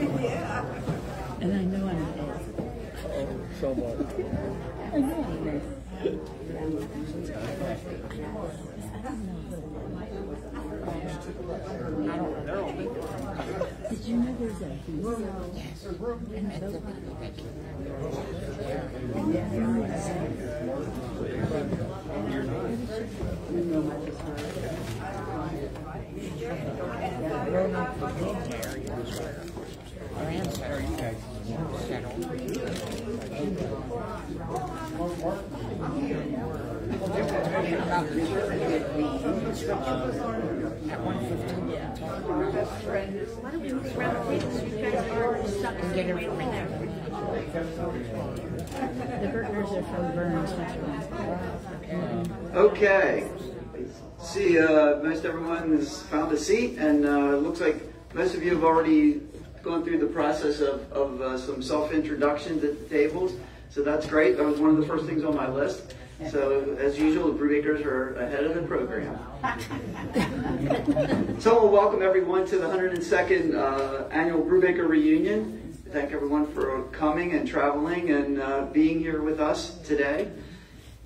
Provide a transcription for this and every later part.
Yeah. And I know I'm dead. Oh, so much. I know I'm dead. Did you know there's a beast? Yes. And those Our ancestor settled. At 1:15. Why don't we move around the table so you guys are stuck and get away from there? The Burtners are from Burns. Okay. See, most everyone has found a seat, and it looks like most of you have already gone through the process of some self-introductions at the tables. So that's great. That was one of the first things on my list. So, as usual, the Brubakers are ahead of the program. So, we'll welcome everyone to the 102nd Annual Brubaker Reunion. Thank everyone for coming and traveling and being here with us today.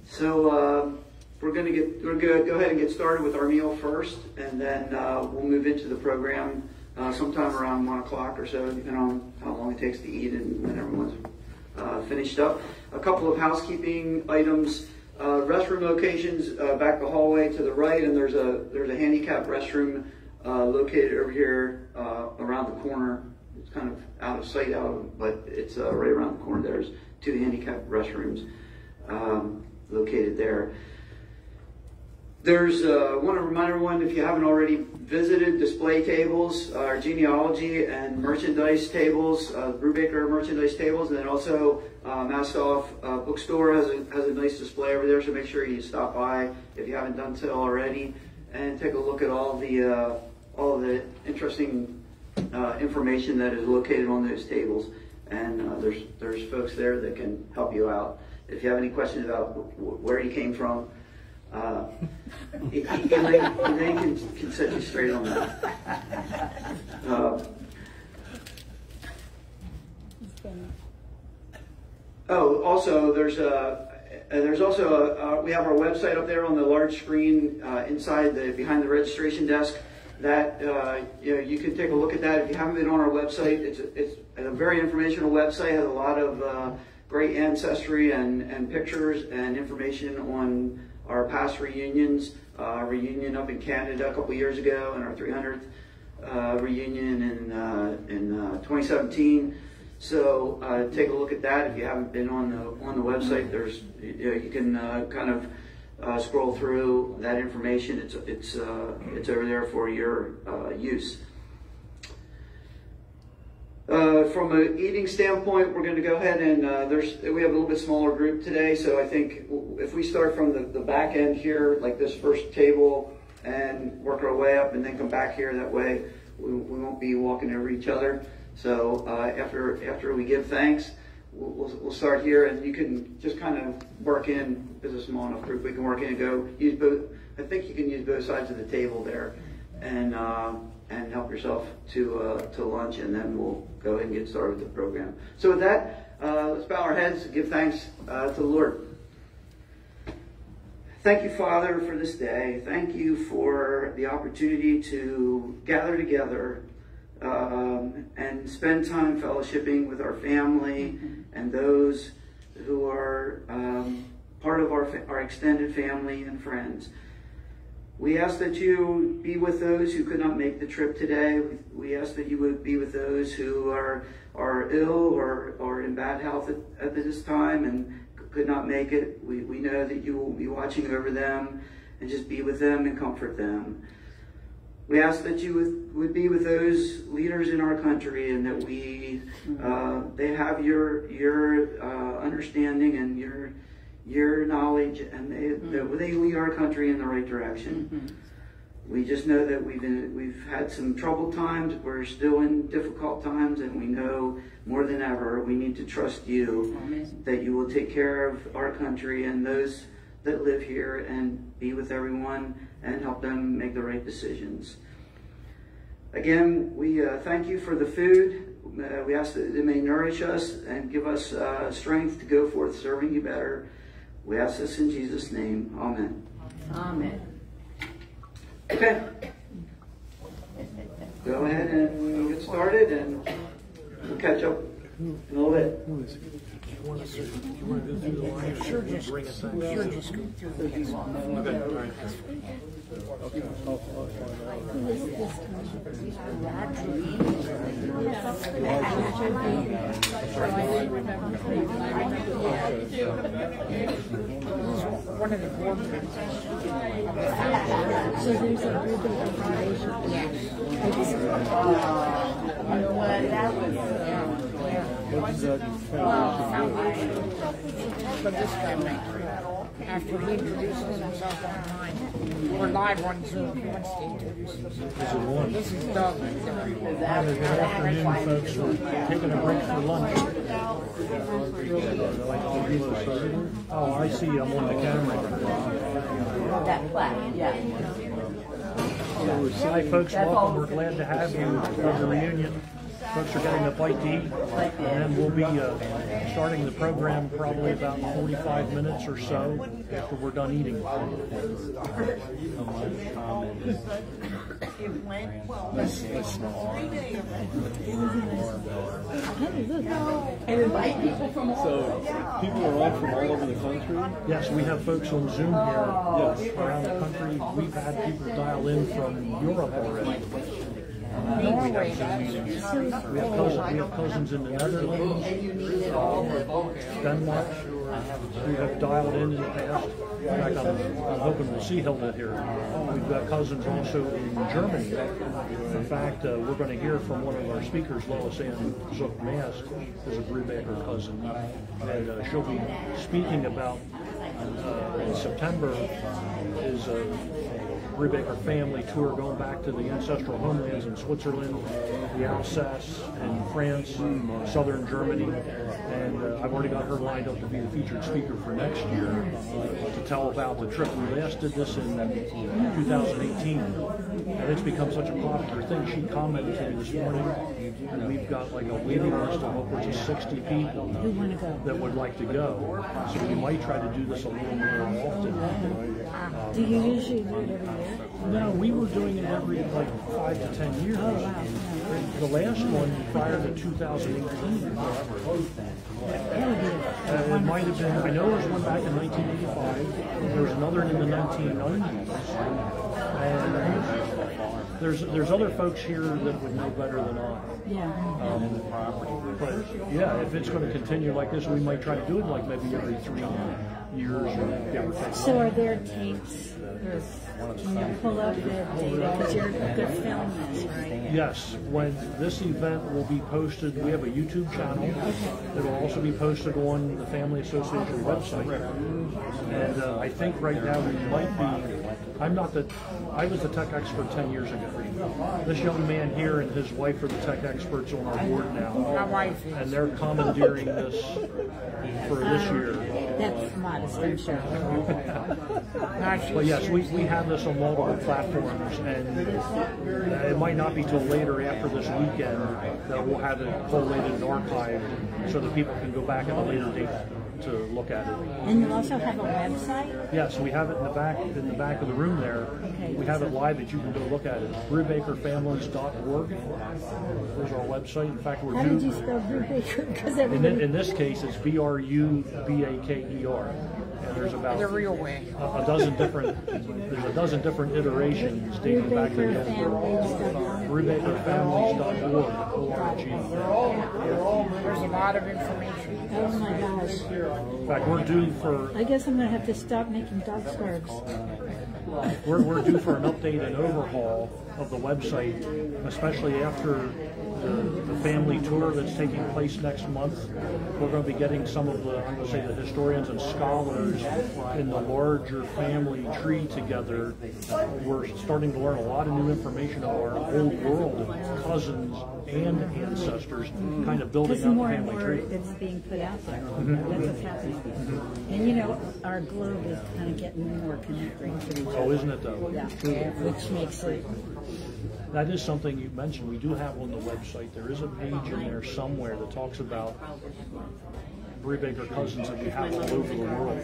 So, we're going to go ahead and get started with our meal first, and then we'll move into the program sometime around 1 o'clock or so, depending on how long it takes to eat and when everyone's finished up. A couple of housekeeping items. Restroom locations back the hallway to the right, and there's a handicapped restroom located over here around the corner. It's kind of out of sight, but it's right around the corner. There's 2 handicapped restrooms located there. There's want to remind everyone, if you haven't already visited, display tables, our genealogy and merchandise tables, Brubaker merchandise tables, and then also Mastoff bookstore has a nice display over there. So make sure you stop by if you haven't done so already, and take a look at all the interesting information that is located on those tables. And there's folks there that can help you out. If you have any questions about where you came from, Elaine can set you straight on that. Also, we have our website up there on the large screen inside behind the registration desk. That you can take a look at that. If you haven't been on our website, it's a very informational website. It has a lot of great ancestry and pictures and information on our past reunions, reunion up in Canada a couple years ago, and our 300th reunion in 2017. So take a look at that. If you haven't been on the website, you can kind of scroll through that information. It's over there for your use. From an eating standpoint, we're going to go ahead and we have a little bit smaller group today, so I think if we start from the back end here, like this first table, and work our way up and then come back here, that way we won't be walking over each other. So after we give thanks, we'll start here, and you can just kind of work in. It's a small enough group, we can work in and go use both. I think you can use both sides of the table there, and help yourself to lunch, and then we'll go ahead and get started with the program. So with that, let's bow our heads and give thanks to the Lord. Thank you, Father, for this day. Thank you for the opportunity to gather together and spend time fellowshipping with our family and those who are part of our extended family and friends. We ask that you be with those who could not make the trip today. We ask that you would be with those who are ill or in bad health at this time and could not make it. We know that you will be watching over them, and just be with them and comfort them. We ask that you would be with those leaders in our country, and that they have your understanding and your knowledge, and they lead our country in the right direction. We just know that we've had some troubled times. We're still in difficult times, and we know more than ever we need to trust you. Amen. That you will take care of our country and those that live here, and be with everyone and help them make the right decisions. Again, we thank you for the food. We ask that it may nourish us and give us strength to go forth serving you better. We ask this in Jesus' name. Amen. Amen. Okay. Go ahead and we'll get started, and we'll catch up in a little bit. Sure, just go through this. One of the board members. So there's a Brubaker Foundation. Yes. But this guy right after he introduces himself online, we're live on Zoom. He wants to introduce himself. This is Doug. Good afternoon, folks. We're taking a break for lunch. Oh, I see. I'm on the camera. That plaque, yeah. Hi, folks. Welcome. We're glad to have you for the reunion. Folks are getting a bite to eat, and then we'll be starting the program probably about 45 minutes or so after we're done eating. So people are on from all over the country? Yes, we have folks on Zoom here around the country. We've had people dial in from Europe already. We have cousins in the Netherlands, Denmark. We have dialed in the past. In fact, I'm hoping we'll see Hilda here. We've got cousins also in Germany. In fact, we're going to hear from one of our speakers, Lois Ann Zook-Mast, who's a Brubaker cousin, and she'll be speaking about in September is a Brubaker family tour going back to the ancestral homelands in Switzerland, the Alsace, and France, southern Germany, and I've already got her lined up to be the featured speaker for next year to tell about the trip. We last did this in 2018, and it's become such a popular thing. She commented to me this morning, and we've got like a waiting list of upwards of 60 people that would like to go. So we might try to do this a little more often. Do you usually do it every year? No, we were doing it every like 5 to 10 years. Oh, wow. The last one prior to 2018. It might have been, I know there was one back in 1985. There was another in the 1990s. And there's other folks here that would know better than I. Yeah. But yeah, if it's going to continue like this, we might try to do it like maybe every 3 years or give or take. So are there tapes? Can you pull up the data? Because you're a good film this, right? Yes, when this event will be posted, we have a YouTube channel. It will also be posted on the Family Association website. And I think right now we might be, I was the tech expert 10 years ago. This young man here and his wife are the tech experts on our board now. My wife is. And they're commandeering this for this year. That's modest, I'm sure. But yes, we have this on multiple platforms, and it might not be till later after this weekend that we'll have it collated and archived so that people can go back at a later date to look at it. And you also have a website? Yes, we have it in the back of the room there. Okay. We have it live that you can go look at it. Brubakerfamilies.org is our website. In fact, How did you spell Brubaker? Because in this case, it's Brubaker. And there's about The real way. a dozen different iterations dating back to the Brubakerfamilies.org. There's a lot of information. Oh my gosh. In fact, we're due for I guess I'm going to have to stop making dog scarves. we're due for an update and overhaul of the website, especially after the family tour that's taking place next month. We're going to be getting some of the, I'm going to say, the historians and scholars in the larger family tree together. We're starting to learn a lot of new information about our whole world of cousins and ancestors, kind of building Because up the more and family more tree. it's being put out there. That's what's happening. And you know, our globe is kind of getting more connected to each other. Oh, isn't it though? Yeah, which makes it That is something you mentioned. We do have on the website. There is a page in there somewhere that talks about Brubaker cousins that we have all over the world,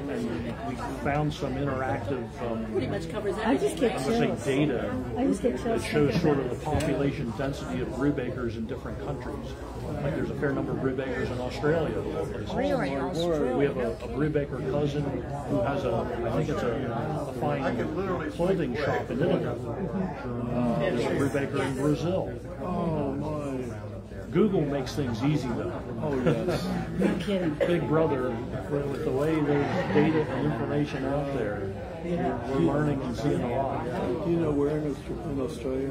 and we found some interactive, Pretty much covers I everything. would say data I just get that shows sort of the population density of Brubakers in different countries. Like there's a fair number of Brubakers in Australia. Really? We have a Brubaker cousin who has I think it's a fine clothing shop in Italy. There's a Brubaker in Brazil. Oh my. Google makes things easy though. Oh yes. No kidding. Big Brother, with the way there's data and information out there, we're learning and seeing a lot. Do you know where in Australia?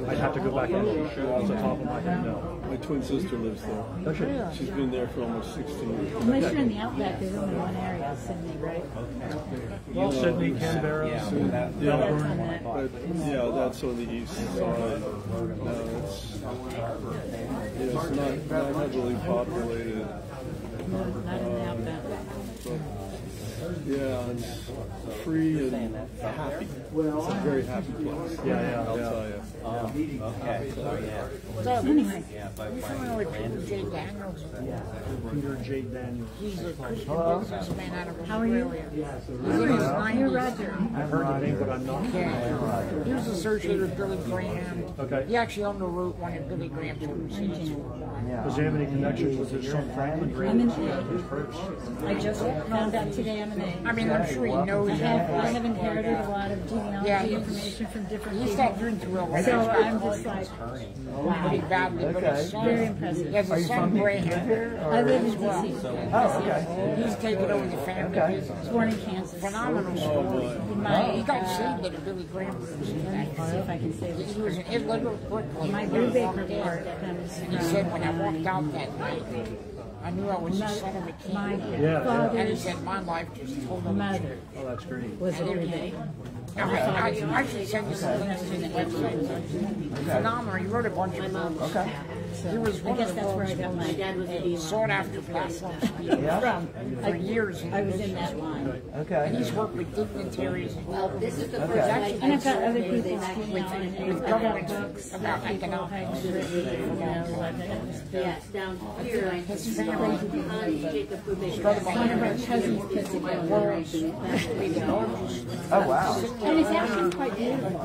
I'd have to go back and look off the top of my head now. My twin sister lives there. Does she? She's been there for almost 16 years. Unless you're in the outback, there's only one area, Sydney, right? Well, Sydney, Canberra, Melbourne. But, yeah, that's on the east side. It's not heavily populated. No, not in the outback. Yeah, it's free and happy. It's a very happy place. Yeah. I'll tell you. So, Anyway, you familiar with Peter J. Daniels? Peter J. Daniels. He's a Christian businessman out of how are you? Australia. He's in his 90s. You're Roger. I've heard the name, but I'm not. Yeah. He was associated with Billy Graham. Okay. He actually owned the route one of Billy Graham's overseas. Does he have any connections with his son Franklin? I'm an A. I just found out today I'm an A. I mean, I'm sure he knows I that. have inherited a lot of genealogy Yeah, information from different He's people. got drinking real well. So I'm just like, Pretty badly, but his son, very impressive. he has a son, Graham. I live in D.C. He's taken over the family business. Born in Kansas. Phenomenal story. He got saved at a Billy Graham. Let me see if I can say this. He was an illiterate bricklayer. My Brubaker part comes And he said, when I walked out that night, I knew I was the son of a king. my And he father's said, my life just totally mother Oh, that's great. was a Brubaker. I should send you some links to the website. Phenomenal. He wrote a bunch of books. Okay. He was I one guess of the that's where I got my Dad was a sought after platform from. for years. I was in that line. And he's worked with dignitaries and This is the first actually And I've got other people's genealogy. with I've got governments books about that people economics. have written, you know, Yes, down here. His family Jacob Brubaker. one of our cousins puts it down. Oh wow! And it's actually quite beautiful.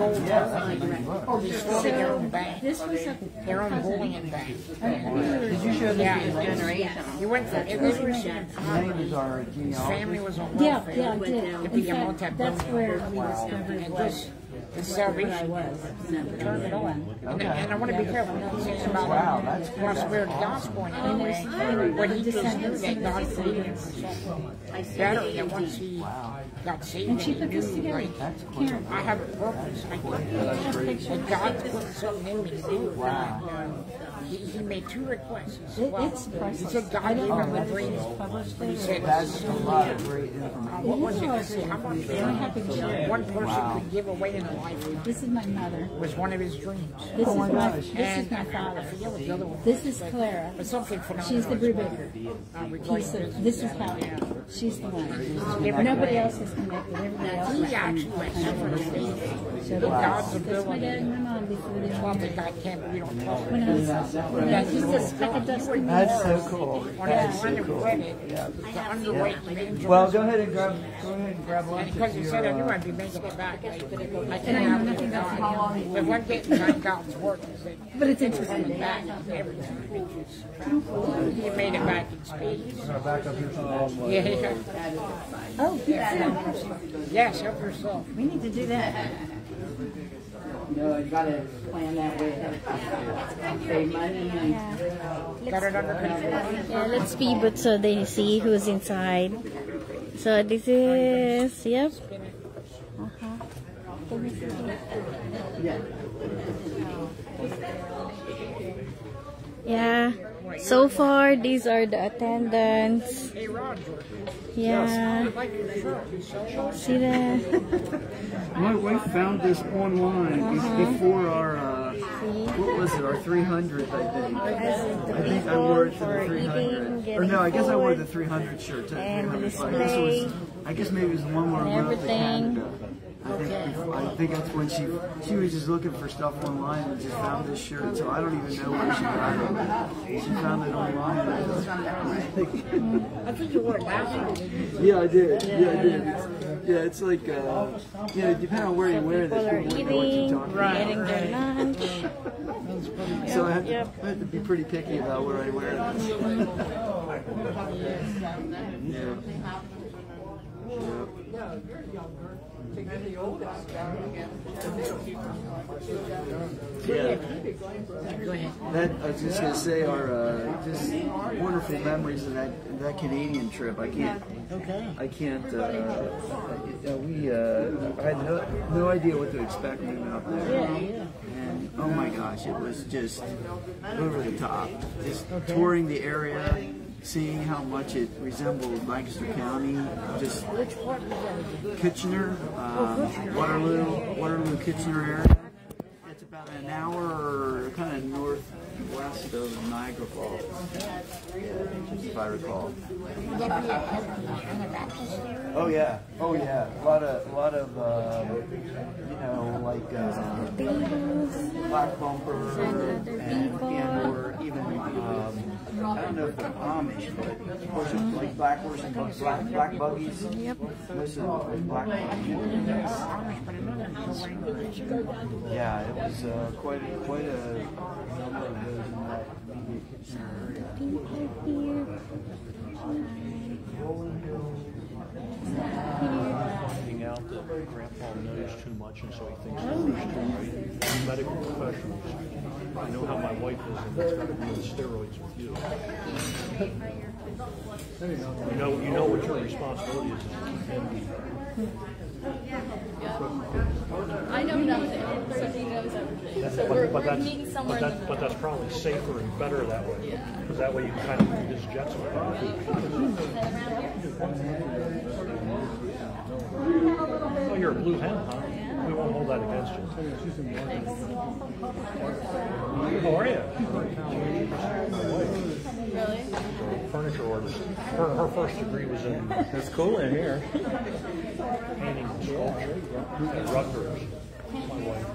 They started their own bank, This was a their own bullion bank. Did you show this Yeah, to his generation? he went from illiteracy and poverty. Names are His genealogy. family was on Yeah, welfare. yeah, I did. To In be a fact, multi-billionaire. that's where we discovered And what this I the salvation was. turned it on. And I want to be careful not saying about prosperity gospel in any way. But he just knew that God created him for something better than once he got saved. And she he put this knew, together. like, Karen, I have a purpose. And God's put something in me to do. He made two requests. it's He priceless. said God gave him a dream. Published He it. said, That's a lot of great information. what was it? How much one person could give away in a lifetime This is my mother. was one of his dreams. This is my And this is my I father. forget what the other one was. This is Clara. But something phenomenal. She's the Brubaker. This is Howie. She's the one. Nobody else is connected. Everybody else He is actually went separate stages. So God's that's my ability. dad and my mom before they Well, were that God can't, we don't talk. when I was just a speck of dust in the That's so universe. cool. On That's his so line of cool. credit, the underweight evangelist. Well, go ahead and grab lunch. And because he said I knew I'd be making it back. I can't have nothing else. If I'm getting done God's work, he said, But it's coming interesting. back every time. He made it back in spades. Back up here some Yeah. Oh, pizza. Yes, help yourself. We need to do that. No, you gotta plan that way. Save money and Got it under control. Yeah, let's reboot so they see who's inside. So this is, yep. Yeah, so far these are the attendants. Hey, Roger. Yeah, I like your shirt. You sell see that? my wife found this online before our what was it, our 300, I think. I think I wore it for the 300. Or no, I guess I wore the 300 shirt to the And 300. display. I guess maybe it was the one where we went up to Everything. Canada. I I think that's when she was just looking for stuff online and just found this shirt. So I don't even know where she got it. She found it online. I think you wore it last year. Yeah, I did. Yeah, I did. It's like, depending on where you wear this, People are eating, getting their lunch. So I have to be pretty picky about where I wear this. Yeah. That I was just gonna say are just wonderful memories of that Canadian trip. I can't. I had no idea what to expect moving out there. And oh my gosh, it was just over the top. Just touring the area, seeing how much it resembled Lancaster County, just Kitchener, Waterloo, Kitchener area. It's about an hour kind of northwest of Niagara Falls, if I recall. Oh yeah, a lot of black bumper or even I don't know if they're Amish, but like black buggies. Yep. Most of them were black buggies. Yeah, it was quite a number of those in that immediate Kitchener area. Finding out that Grandpa knows too much and so he thinks he understands. Medical professionals. I know how my wife is, and that's got to be on steroids with you. You know what your responsibility is. I know nothing, so he knows everything. So we're meeting somewhere in the middle. But that's probably safer and better that way. Because that way you can kind of move his jets around. Oh, you're a blue hen, huh? We won't hold that against you. How are you? Really? Furniture artist. Her first degree was in. It's cool in here. Painting and sculpture at Rutgers. My wife.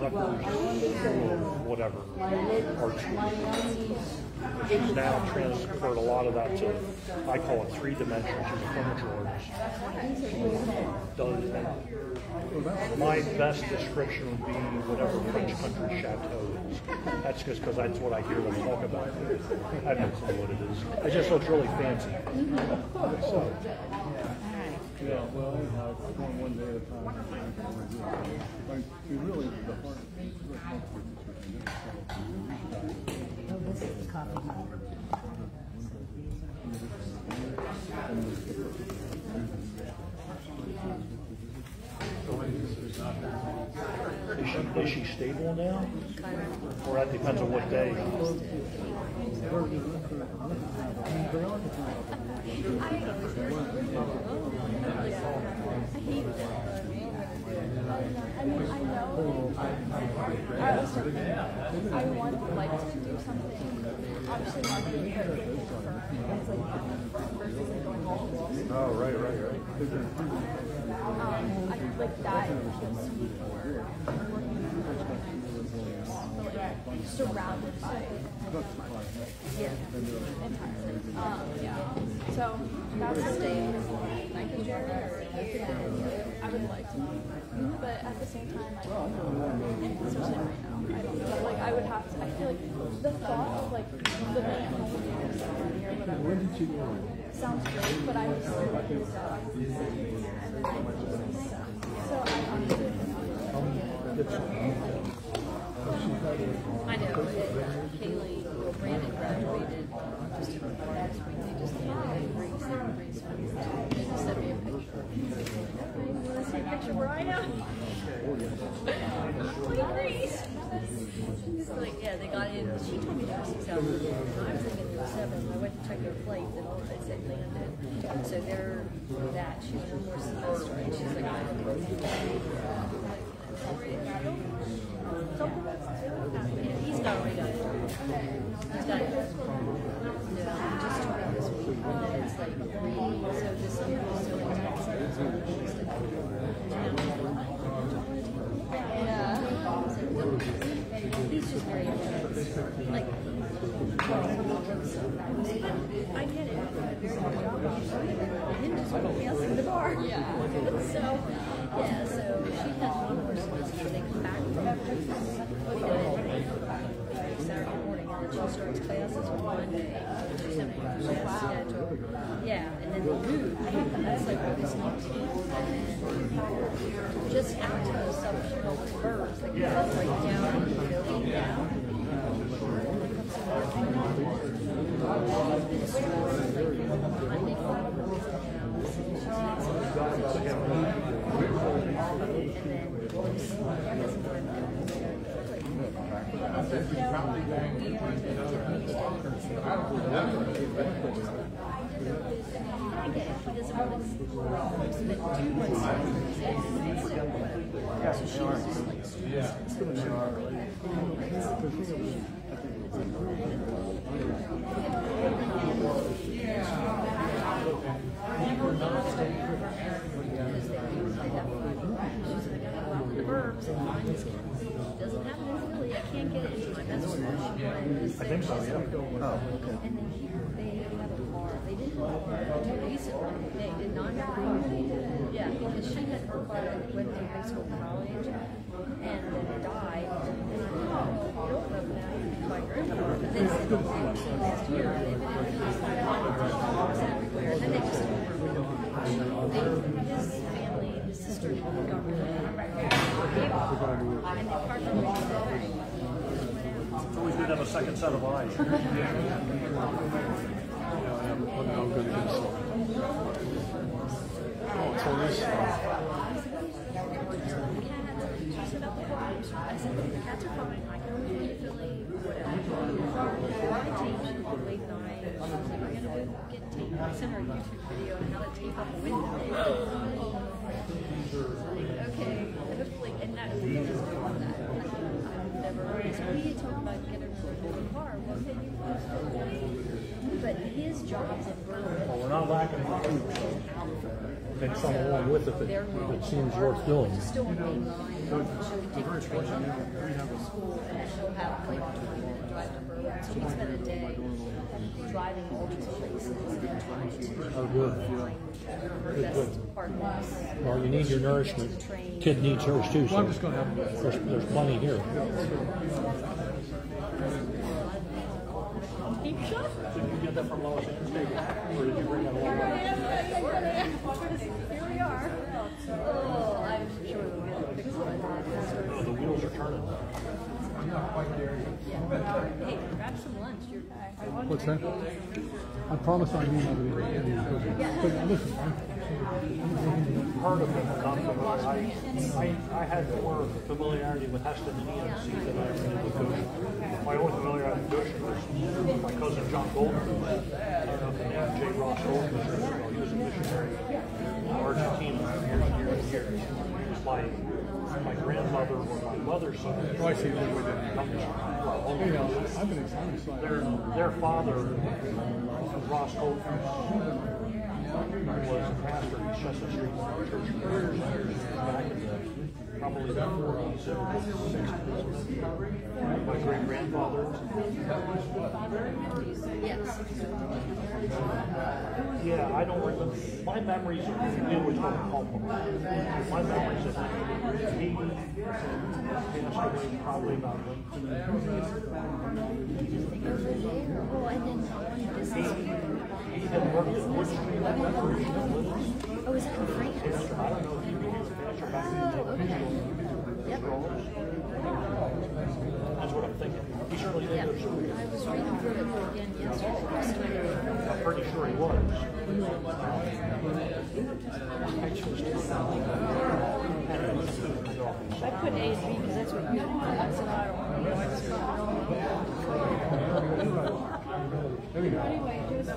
Rutgers, whatever, art school. She's now transferred a lot of that to, I call it 3 dimensions. She's a furniture artist. My best description would be whatever French country chateau is. That's just because that's what I hear them talk about. I have no clue what it is. It just looks really fancy. So. Yeah, well, going one day at a time. Like, we really, the hard. Oh, this is the coffee pot. Is she stable now? Or that depends on what day? I want like to do something. Obviously, marketing is like versus like going home. Oh, right. I feel like that is surrounded by so that's the stay in Lancaster. I would like to, but at the same time, I don't know. Especially right now, I don't know. Like I would have to. I feel like the thought of like living at home or whatever sounds great, but I just feel like it's so I honestly. I know. Kaylee, Brandon graduated just last week. They just did a race. They just sent me a picture. You want to see a picture where I am? Look at Reese. He's like, yeah, they got in. She told me there was 6 hours. I was thinking there was 7. I went to check their flights and all that same thing I did. So they're that. She's one more semester and she's like, I don't know. He's got already done it. He's just very like. I get it. Very good job. Him just nobody else in the bar. Yeah. So she has one person where they come back from Saturday morning, and then she starts classes on Monday. She's having a schedule. Yeah, and then the move. That's like August 19th. Just out to those subsequent birds that can break down and building down. The verbs and mine just doesn't happen in Philly. I can't get it into my best friend. I think so, yeah. Oh, okay. And then here they have a car. They didn't have a car recently. They did not have a car. Yeah, because she had her car that went to high school and college and then died. And I thought, well, you don't know now you can buy your own car. But then last year, they've been in the cars everywhere. And then they just his family, his sister got rid of it. It's always good to have a second set of eyes. I said, the cats are fine. I can only leave Philly, whatever. I taped late night. She was like, we're going to go get tape. I sent her a YouTube video on how to tape up a window. Okay, hopefully, and that we just don't want that. I've never, so we talked about getting a new car. Well, okay, but his job's in Berlin. Well, we're not lacking in food. And some along with it that seems worth doing. Still on main line. She'll take the train to school, and she'll have like a 20-minute drive to Berlin. So we spend a day driving all these places and trying to find her best partners. Well, you need your nourishment. Kid needs hers too, so there's plenty here. Keep shut. Did you get that from Los Angeles? Or did you bring that along? Here we are. Oh, I'm sure we'll get a fixed one. Oh, the wheels are turning. Hey, grab some lunch. What's that? I promise I mean I'll be But listen, Part of it I had more familiarity with Heston and EMC than I ever did with Goshen. My only familiarity with Goshen was my cousin John Golden. I don't know if the name J. Ross Golden is. He was a missionary in Argentina for years and years and years. He was my grandmother or my mother's son. oh, I see what we did. I've been excited. Their father, Ross Golden, was a pastor in Chestnut Street Church for years and years back in probably the 40s and 60s. My great-grandfather. Yes. Yeah, I don't remember. My memories of him was going home. My memories of him, he passed away probably about 19 years. Oh, and then He had worked at Wood Street Library. oh, is it in France? I don't know if he was a pastor back in the day. Yep. That's what I'm thinking. He certainly did. Yep. I was reading through it again yesterday. I'm pretty sure he was. I put A and B because that's what you did. I said, I don't want to know. I just anyway, just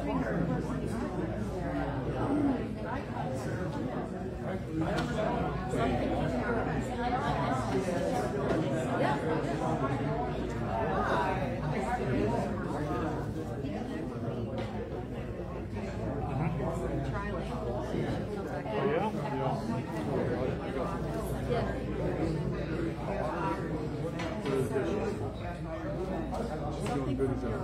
good is that?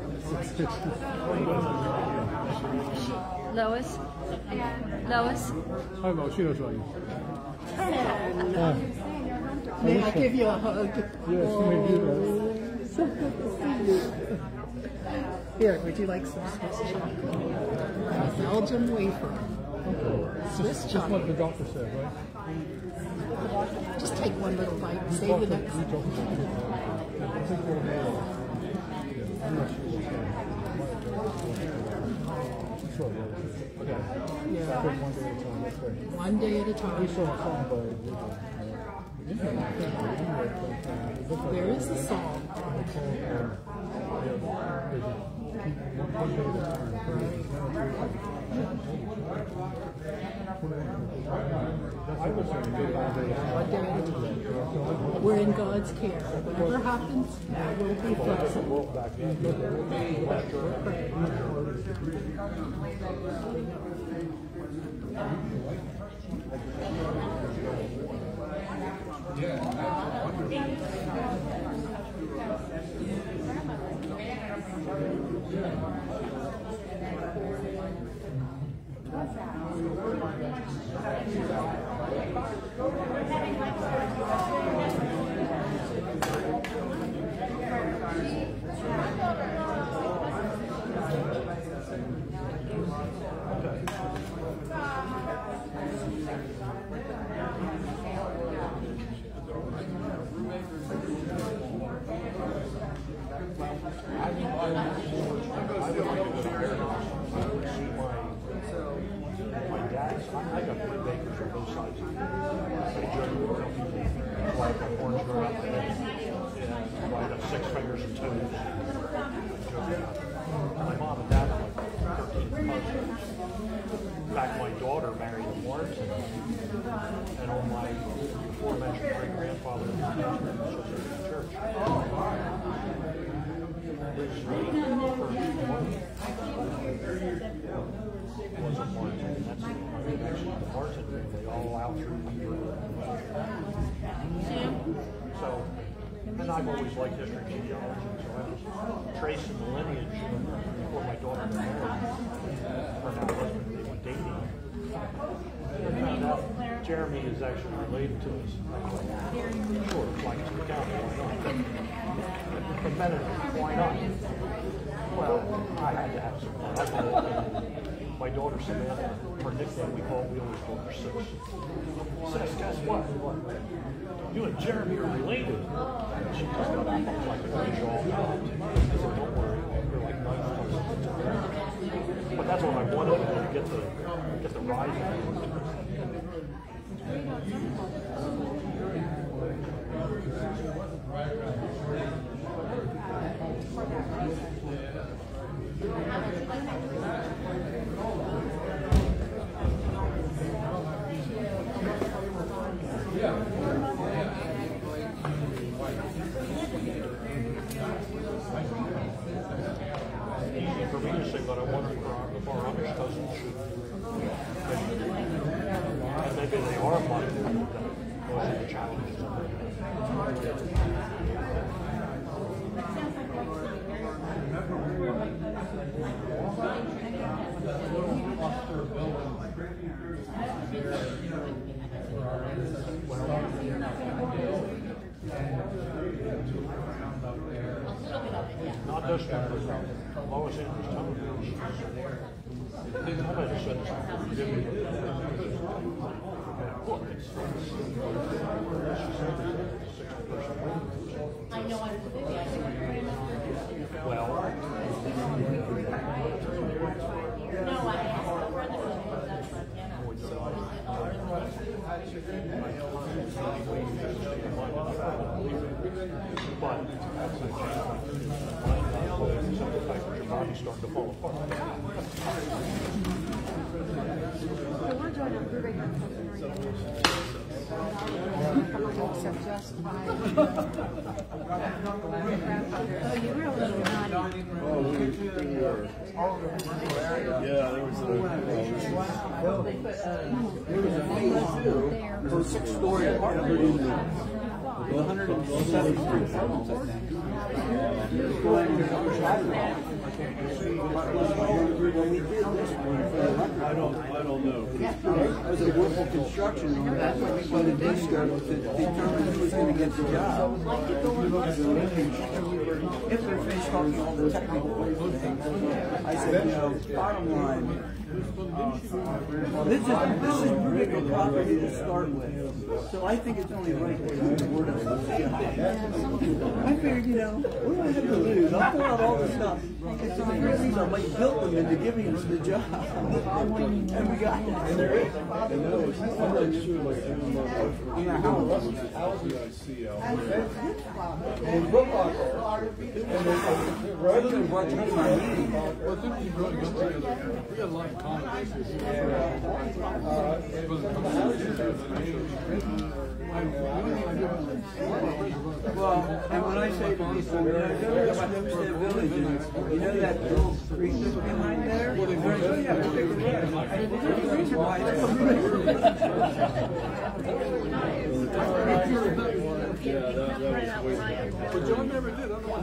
Lois? Lois? I don't know, she knows what I mean. May I give you a hug? Yes, you may do that. So good to see you. Here, would you like some Swiss chocolate? Belgian wafer. Swiss Just chocolate. what the doctor said, right? Just take one little bite and save the next. Yeah. One day at a time. We saw a song by There is a song. We're in God's care. Whatever happens, we'll be flexible. I got Brubakers on both sides. I got 6 fingers and toes. My mom and dad are like 13 cousins. In fact, my daughter married a Morrison, and on my aforementioned great-grandfather was in church. Was a Martin. That's actually the Martin family, all out through the year. So, and I've always liked history and genealogy, so I was tracing the lineage before my daughter got married. Her now husband, they were dating. I found out Jeremy is actually related to us. Sure, like to the county, why not? Competitive, why not? Well, I had to have some fun. My daughter Samantha, her nickname we always call her Sis. Sis, guess what? You and Jeremy are related. And she just got like a jaw dropped. I said, don't worry, you're like 9 cousins. But that's what I wanted to get the rise out of it. Easy for me to say, but I wonder if our Amish cousins should. And maybe they are mindful that most of the challenges are not this one, but Lois Andrews television. I might have said I know I'm the baby. well, no, I asked the brother who that's but your body's starting to fall apart. So we're joining Brubaker Families of America. Except just my grandfather. Oh, you were a little naughty. Yeah, there was For a 6-story apartment. 173,000. I don't know. It was a workable construction on that when the disco to determine who was going to get the job. If they're finished talking all the technical things, I said, you know, bottom line, this is Brubaker property to start with. So I think it's only right to use the word of I figured, you know, what do I have to lose? I'll pull out all the stuff. It's the reason I might built them into giving us the job. And we got it. And there is. Rather than watching my meeting, we got a lot of comments. Well, and when I say to people, you know, go to Homestead Village, you know that little creek that's behind there? Well, they have to take a but John never did. I don't know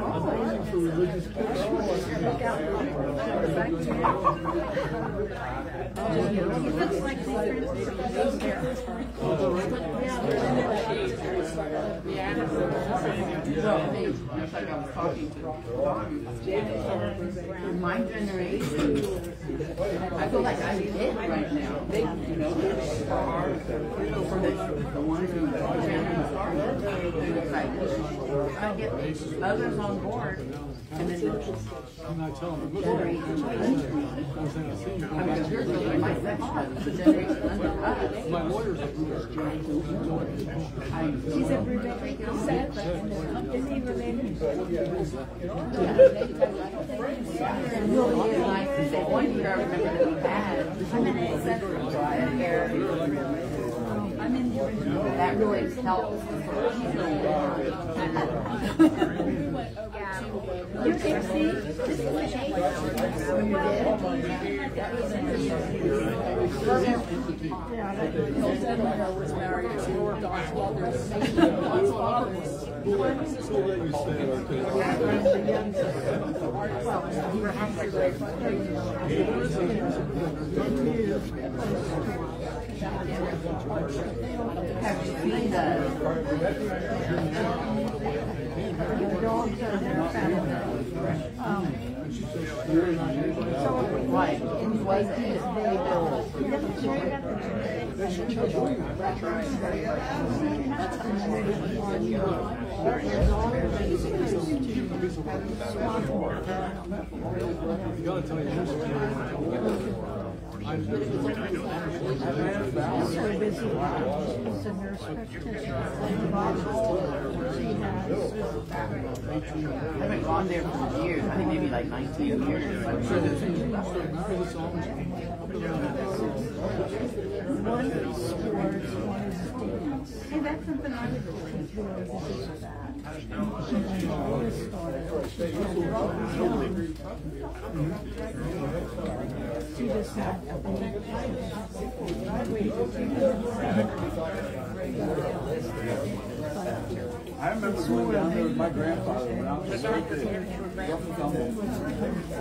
how I'm for religious in my generation, I feel like I'm it right now. They, you know, the ones who I get others on board, and then generation I mean, yours is my section, the generation under us. My lawyer's a She's a Brubaker. Is he related? Really nice to say. One year I remember that we had. I'm an ancestral that really helps. You can see, this is like 8 hours. Was married to four daughters. Have you seen the dogs are their family. right? It wasn't they So busy. She's a nurse practitioner. I haven't gone there for years. I think maybe like 19 years. I'm sure there's one is sports, one is dance. hey, that's something I would do. She does not. I remember going down there with my grandfather when I was a kid.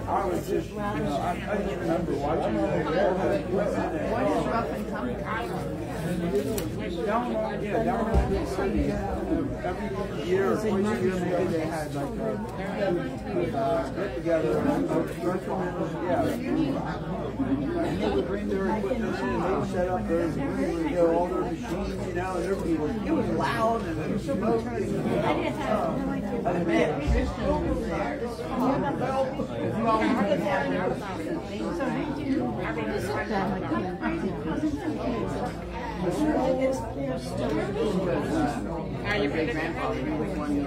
I was just, you know, I just remember watching What is rough and tumble? down in the city. Every year or twice a year, maybe they had like a get together. And they would bring their equipment in and they would set up their, you know, all their machines, you know, and everything. It was loud and it was smoke. I met Christian was there. You all remember your great grandfather, he was one who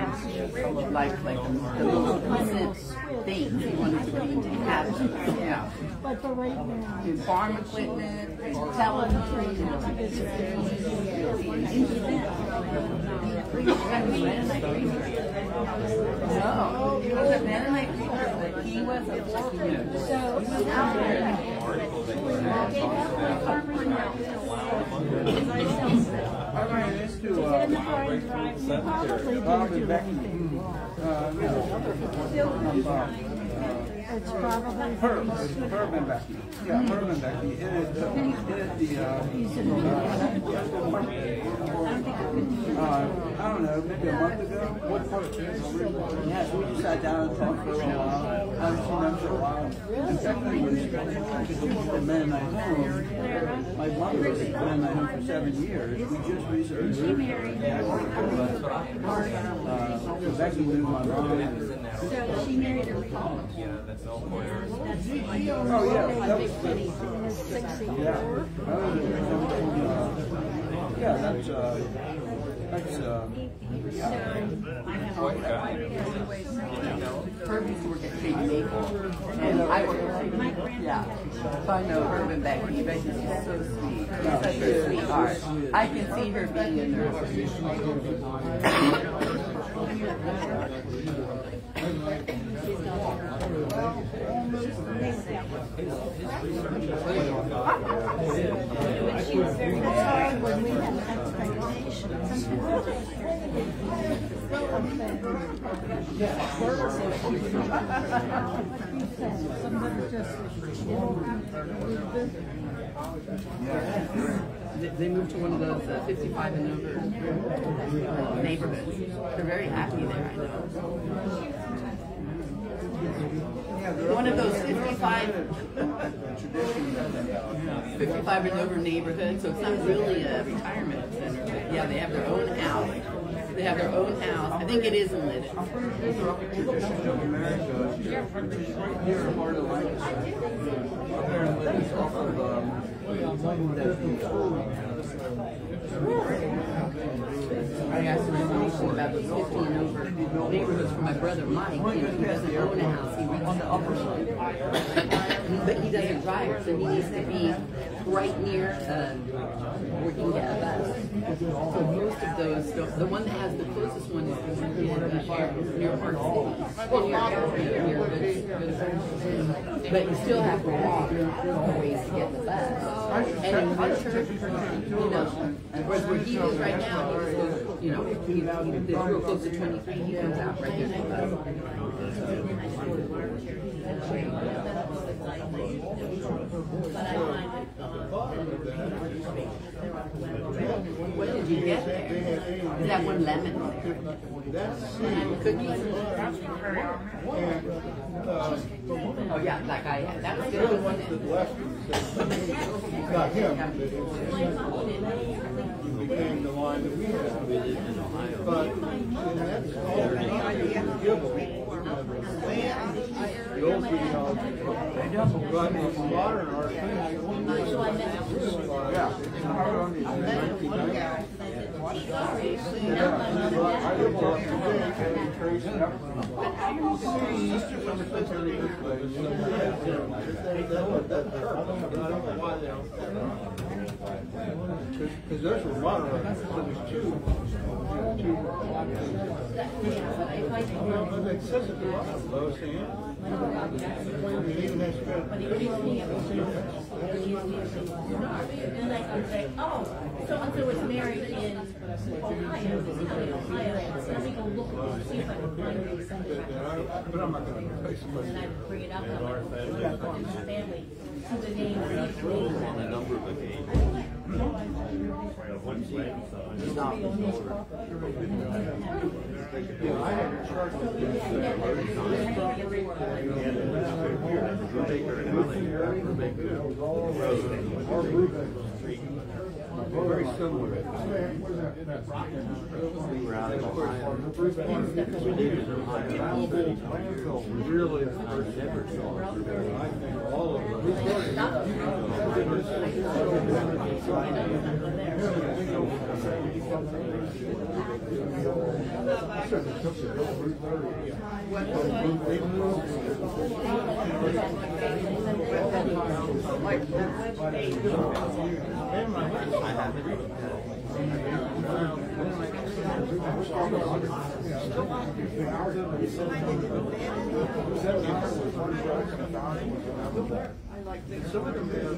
liked like the little innocent things he wanted to be happy. Yeah. But for right now, Farm equipment, telemetry, no, he was a Mennonite preacher. he was a foreman. I ran into Bob and Becky. It's probably Herb and Becky. Yeah, Herb and Becky. And I don't know, maybe a month ago. Yes, we just sat down and talked for a while. I haven't seen them for a while. In fact, I was the Mennonite home. My mother was at the Mennonite home for 7 years. We just recently moved. Becky knew my mom. So she married her. Oh yeah, that was the, yeah. Yeah, that's Herb used to work at Kate Maple, and I work at Kate Maple. Yeah, so I know Herb and Becky. Becky's just so sweet. She's such a sweetheart. I can see her being a nurse. when we have expectations. Sometimes just, They moved to one of those 55 and over neighborhoods. They're very happy there, I know. One of those 55 and over neighborhoods, so it's not really a retirement center. But yeah, they have their own house. They have their own house. I think it is in Liddon. Tradition of America, here in part of Lancaster. Up there in Liddon's off of I asked some information about those 15 and over neighborhoods from my brother Mike. He doesn't own a house. He rents the upper one. But he doesn't drive, so he needs to be right near where he can get a bus. So most of those, the one that has the closest one is near Park City. But you still have to walk a ways to get the bus. And in winter, whereas where he is right now, he just goes, he's real close to 23, he comes out right there. What did you get there? Is that one lemon there? Cookies? Oh yeah, like I had. That was good, wasn't it? Got him. Became the line that we had. But that's all the old genealogy. But in modern art, yeah. Because those were modern art. There's two. It says at the bottom, low sand. Even has oh, so-and-so was married in Ohio, this county, Ohio. Let me go look and see if I can find the example. But I'm not going to pay so much. And I bring it up, and I'm like, family, to the name of each name. On a number of occasions. I had a chart with this. Our Brubaker Street. Very similar. We were out in Ohio. Really, I never saw it. I think all of them. Some of them have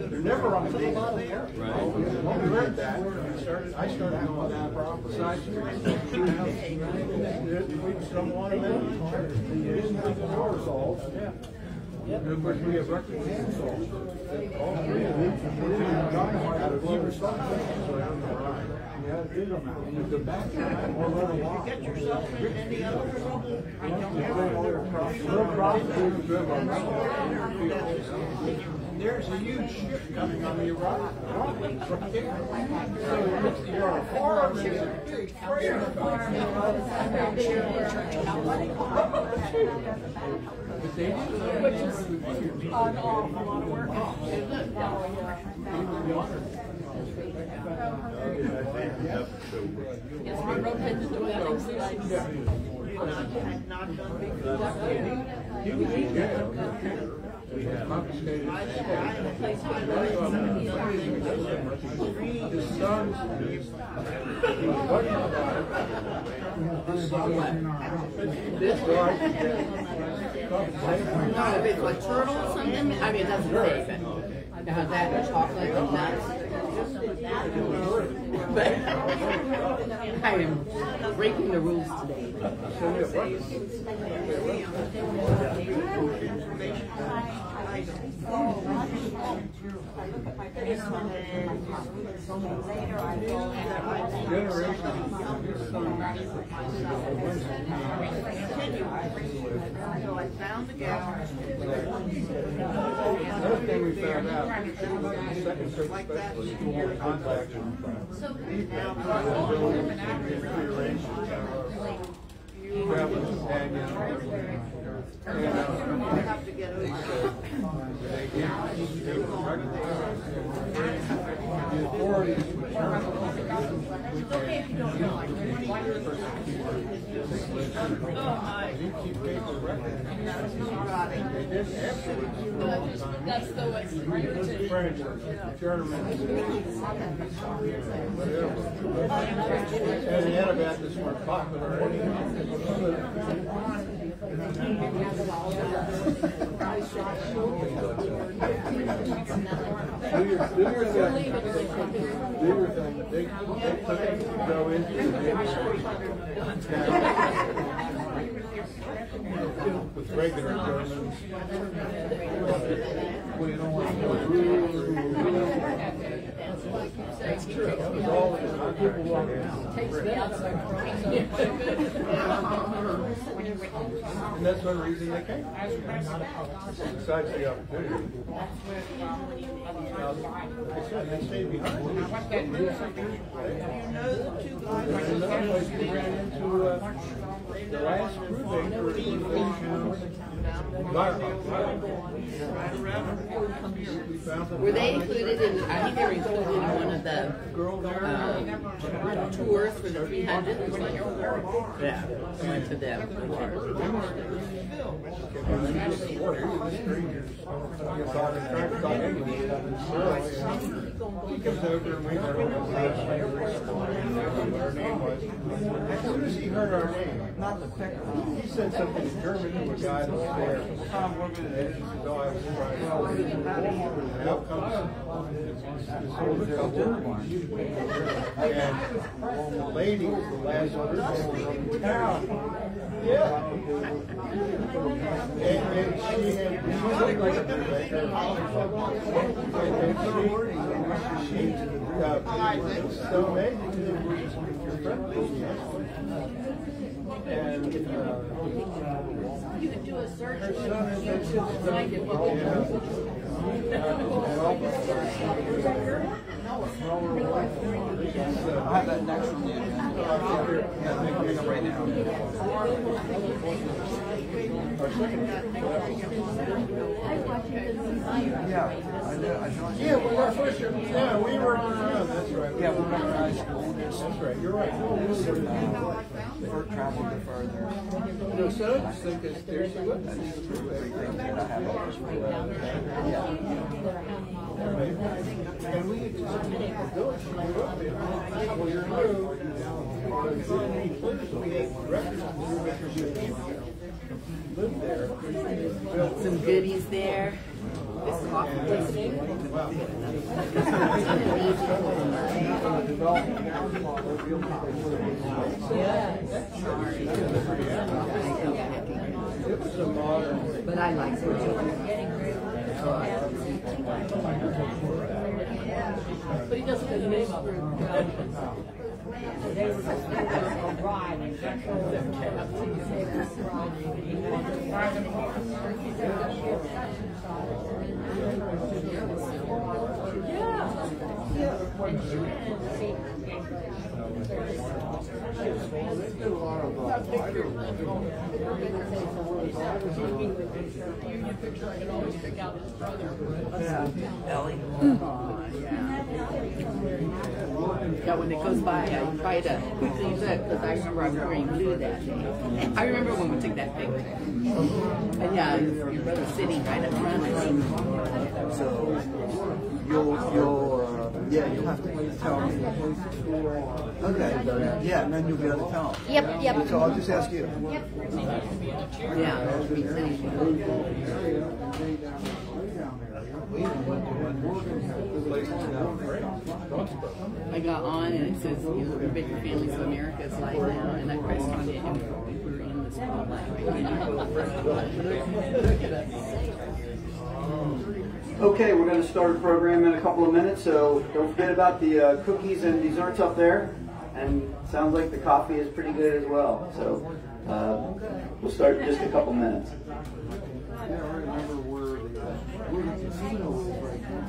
they're never on the right. When we read that, I started going down the side street. Some one of them, the doors all. Of course, we have recreation salts. All three of them out of either side. And the back of that, or run a walk. Get yourself in any other trouble. There's a huge ship coming on the right there. So you're on a farm, there's a big freighter coming. But they didn't. Which is an awful lot of work. Yes, we wrote into the weddings. We have confiscated his sons. Not if it's like turtle or something. I mean, it doesn't say it. Now that chocolate and nuts. But I am breaking the rules today. So I found the gap. Another thing we found out, the second search specialist contacted That's the way. And the Anabaptists weren't popular anymore. With regular Germans. We don't want to go that's true. That was all people walking out. And that's one reason they came. Besides the opportunity. Like I said, they stayed behind. You know the two guys another place we ran into the last Brubaker Were they included in, I think they were included in one of the tours for the 300? Yeah, I went to them. He comes over and we heard what our name was. As soon as he heard our name, not the pecker, he said something in German to a guy that was there. And he said, oh, I was trying. And out comes this old and the lady was the last person in town. Yeah. And she looked like a Brubaker. She was so amazing because it was your friendly. And You could do a search her son is I have that next one. Right now. Our second Yeah, when our first year, yeah, we were on our own, that's right. Yeah, we went to high school. That's right, you're right. Traveled a bit further. No, so I just think that there's a good thing. And we anticipated the village should move up there. Well, you're new. We had records of Brubaker lived there. Some goodies there. This coffee place. But I like it. But he doesn't put the name up. They were just a ride and Yeah, when it goes by, I try to quickly look because I remember I was wearing blue that day. I remember when we took that picture. And yeah, your brother's sitting right up front. So you'll have to tell me. Okay. Yeah, and then you'll be able to tell them. Yep. So I'll just ask you. Yep. Yeah. I got on and it says, Brubaker Families of America is live now, and I pressed on it and we were in the spotlight right now. Okay, we're going to start a program in a couple of minutes, so don't forget about the cookies and desserts up there. And sounds like the coffee is pretty good as well. So we'll start in just a couple minutes. Yeah, I remember where the casino was right now.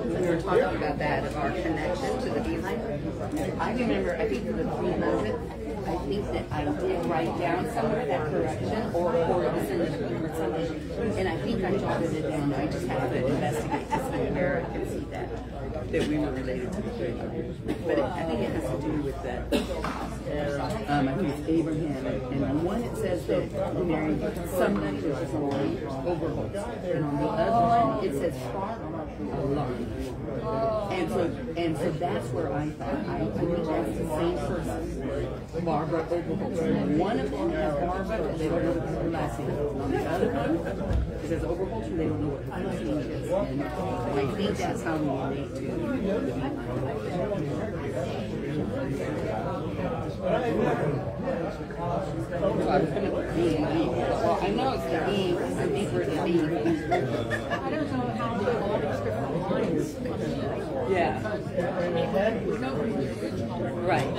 We were talking about that, of our connection to the beeline. I remember, I think for the 300, I think that I did write down somewhere that correction, or it was in the book or something, and I think I jotted it down. I just have to investigate to see where I can see that. that we were related to the Quakers. But I think it has to do with that. I think it's Abraham, and one it says that he married somebody that was on Overholt, and on the other one it says Alarm. And so that's where I thought, I think that's the same person, Barbara Overholt. One of them has Barbara, but they don't know what her last name is. On the other one, it says Overholt, and they don't know what her last name is. And I think that's how we relate to well, I know it's the being. I think we're the being. I don't know how they all these different lines. Yeah. Right.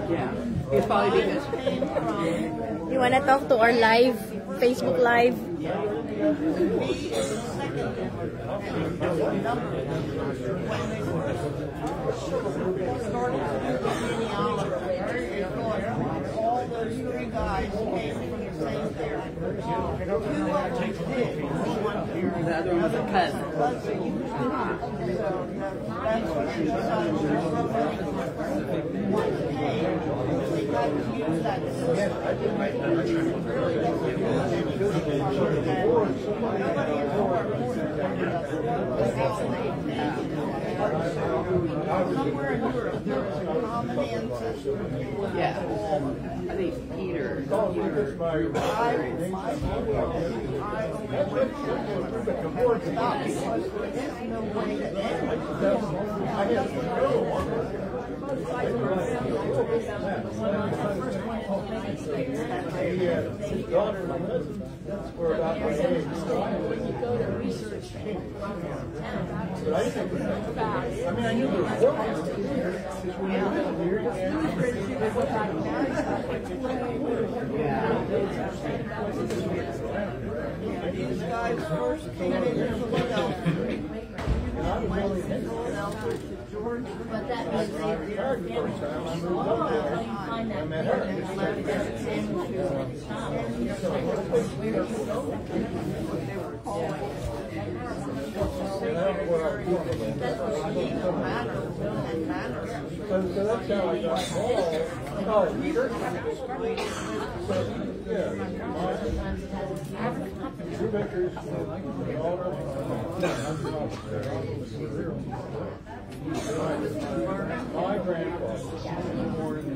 Yeah. It's probably because. You wanna talk to our live Facebook Live? All those three guys came from the same parent. The other one was a cousin. That's what she decided to do. One came, they tried to use that system. Nobody is more important somewhere in Europe, there was a common ancestor. Yeah. I think Peter. These guys first came into Philadelphia. But that was My grandfather was born in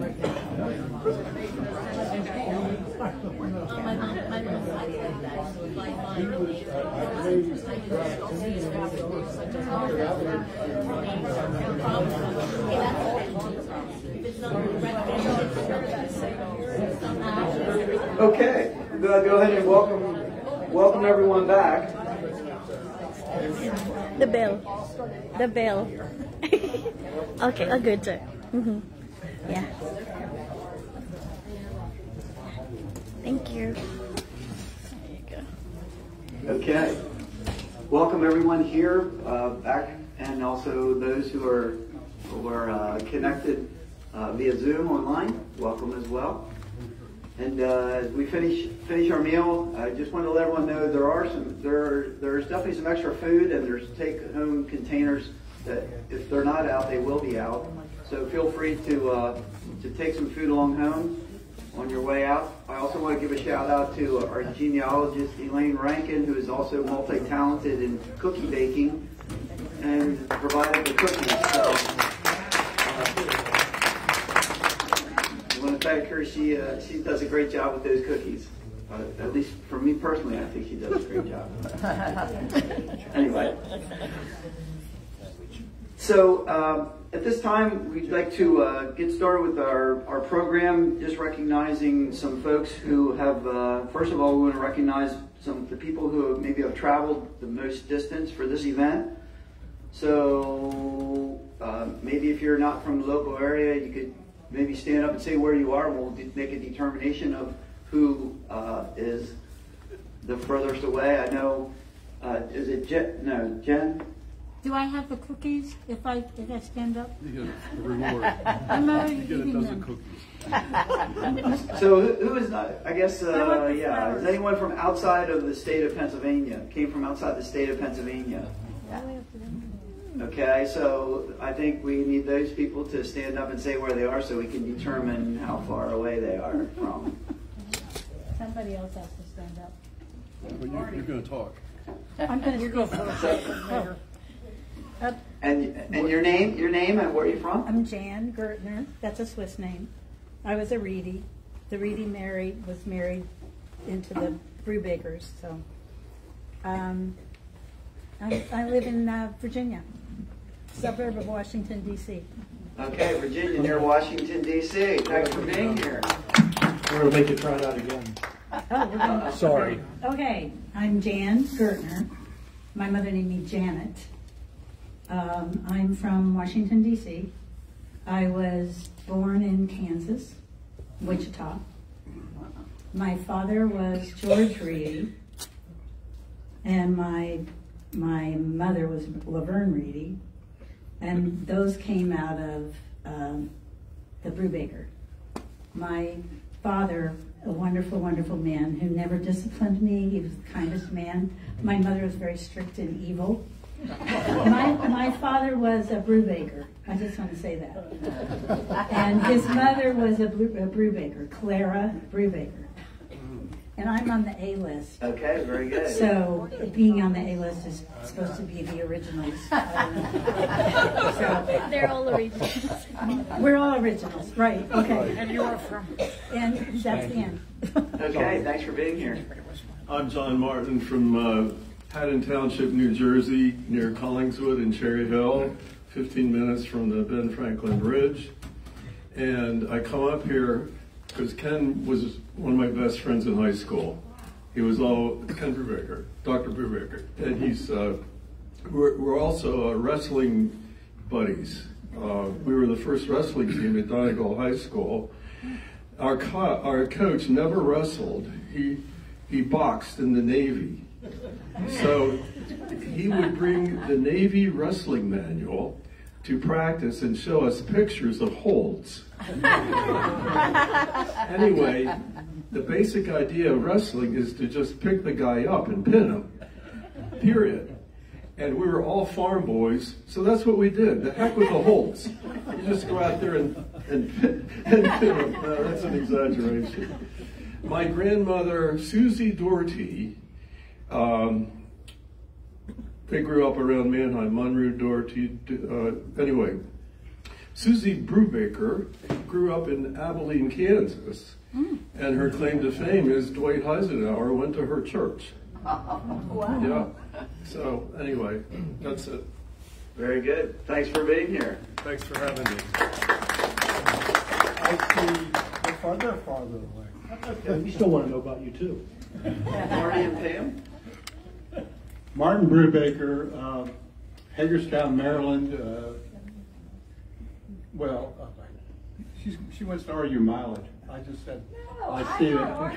Okay, I'm going to go ahead and welcome everyone back. The bell. The bell. Okay, oh good, sir. Yeah. Thank you. There you go. Okay. Welcome everyone here back, and also those who are connected via Zoom online. Welcome as well. And as we finish our meal, I just want to let everyone know there's definitely some extra food, and there's take-home containers that if they're not out, they will be out. So feel free to take some food along home on your way out. I also want to give a shout out to our genealogist Elaine Rankin, who is also multi-talented in cookie baking and provided the cookies. So, I want to thank her. She does a great job with those cookies. At least for me personally, I think she does a great job. Anyway. So at this time, we'd like to get started with our program, just recognizing some folks who have, first of all, we want to recognize some of the people who maybe have traveled the most distance for this event. So maybe if you're not from the local area, you could maybe stand up and say where you are, and we'll make a determination of who is the furthest away. I know, is it Jen? No, Jen? Do I have the cookies if I stand up? You get a reward. I'm already You get a eating dozen them. cookies. So who is not, I guess, yeah, is anyone from outside of the state of Pennsylvania, came from outside the state of Pennsylvania? Okay, so I think we need those people to stand up and say where they are so we can determine how far away they are from. Somebody else has to stand up. Well, you're going to talk. I'm going to go first. And your name and where are you from? I'm Jan Gertner. That's a Swiss name. I was a Reedy. The Reedy was married into the Brubakers. So I live in Virginia, suburb of Washington, D.C. Okay, Virginia near Washington, D.C. Thanks for being here. We're going to make you try that again. Sorry. Okay, I'm Jan Gertner. My mother named me Janet. I'm from Washington, D.C. I was born in Kansas, Wichita. My father was George Reedy, and my mother was Laverne Reedy, and those came out of the Brubaker. My father, a wonderful, wonderful man who never disciplined me. He was the kindest man. My mother was very strict and evil. My father was a Brubaker. I just want to say that. And his mother was a Brubaker, Clara Brubaker. And I'm on the A list. Okay, very good. So being on the A list is supposed to be the originals. So, they're all originals. We're all originals, right? Okay. And you are from? And that's the end. Okay, thanks for being here. I'm John Martin from Haddon Township, New Jersey, near Collingswood and Cherry Hill, 15 minutes from the Ben Franklin Bridge. And I come up here because Ken was one of my best friends in high school. He was Ken Brubaker, Dr. Brubaker. And he's, we're also wrestling buddies. We were the first wrestling team at Donegal High School. Our coach never wrestled. He boxed in the Navy. So he would bring the Navy wrestling manual to practice and show us pictures of holds. Anyway, the basic idea of wrestling is to just pick the guy up and pin him, period. And we were all farm boys, so that's what we did. The heck with the holds. You just go out there and pin him. No, that's an exaggeration. My grandmother, Susie Doherty, they grew up around Mannheim, Monroe, Doherty. Anyway, Susie Brubaker grew up in Abilene, Kansas, and her claim to fame is Dwight Eisenhower went to her church. Wow. Yeah. So anyway, that's it. Very good. Thanks for being here. Thanks for having me. I see the farther away. We still want to know about you too. Marty and Pam? Martin Brubaker, Hagerstown, Maryland. She wants to argue mileage. I just said, No, I see it. Oh,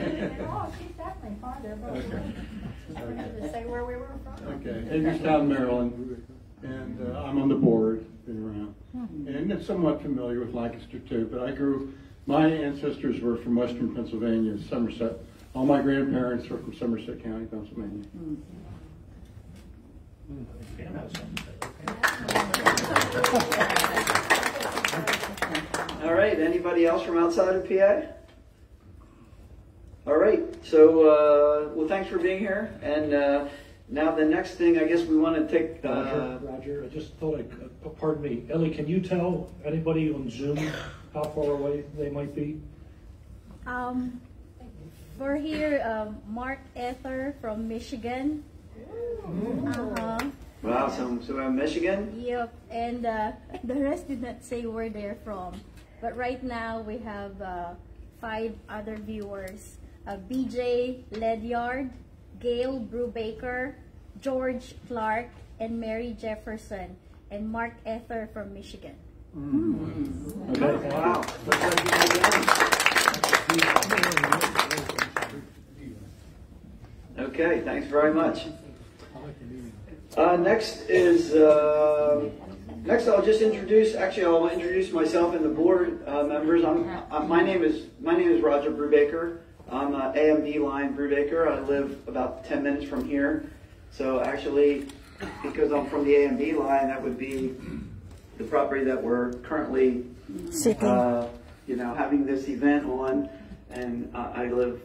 she's definitely farther. Okay. Say where we were from. Okay, Hagerstown, Maryland, and I'm on the board, been around. And I'm somewhat familiar with Lancaster too, but my ancestors were from western Pennsylvania, Somerset. All my grandparents were from Somerset County, Pennsylvania. All right, anybody else from outside of PA? All right, so, well, thanks for being here. And now the next thing, I guess we want to take... Roger, I just thought pardon me. Ellie, can you tell anybody on Zoom how far away they might be? We're here, Mark Ether from Michigan. Wow, so in Michigan? Yep, and the rest did not say where they're from. But right now we have 5 other viewers. BJ Ledyard, Gail Brubaker, George Clark, and Mary Jefferson, and Mark Ether from Michigan. Okay. Wow. Okay, thanks very much. Next I'll just introduce, I'll introduce myself and the board members. My name is Roger Brubaker. I'm AMB line Brubaker. I live about 10 minutes from here. So actually, because I'm from the A&B line, that would be the property that we're currently, having this event on. And I live,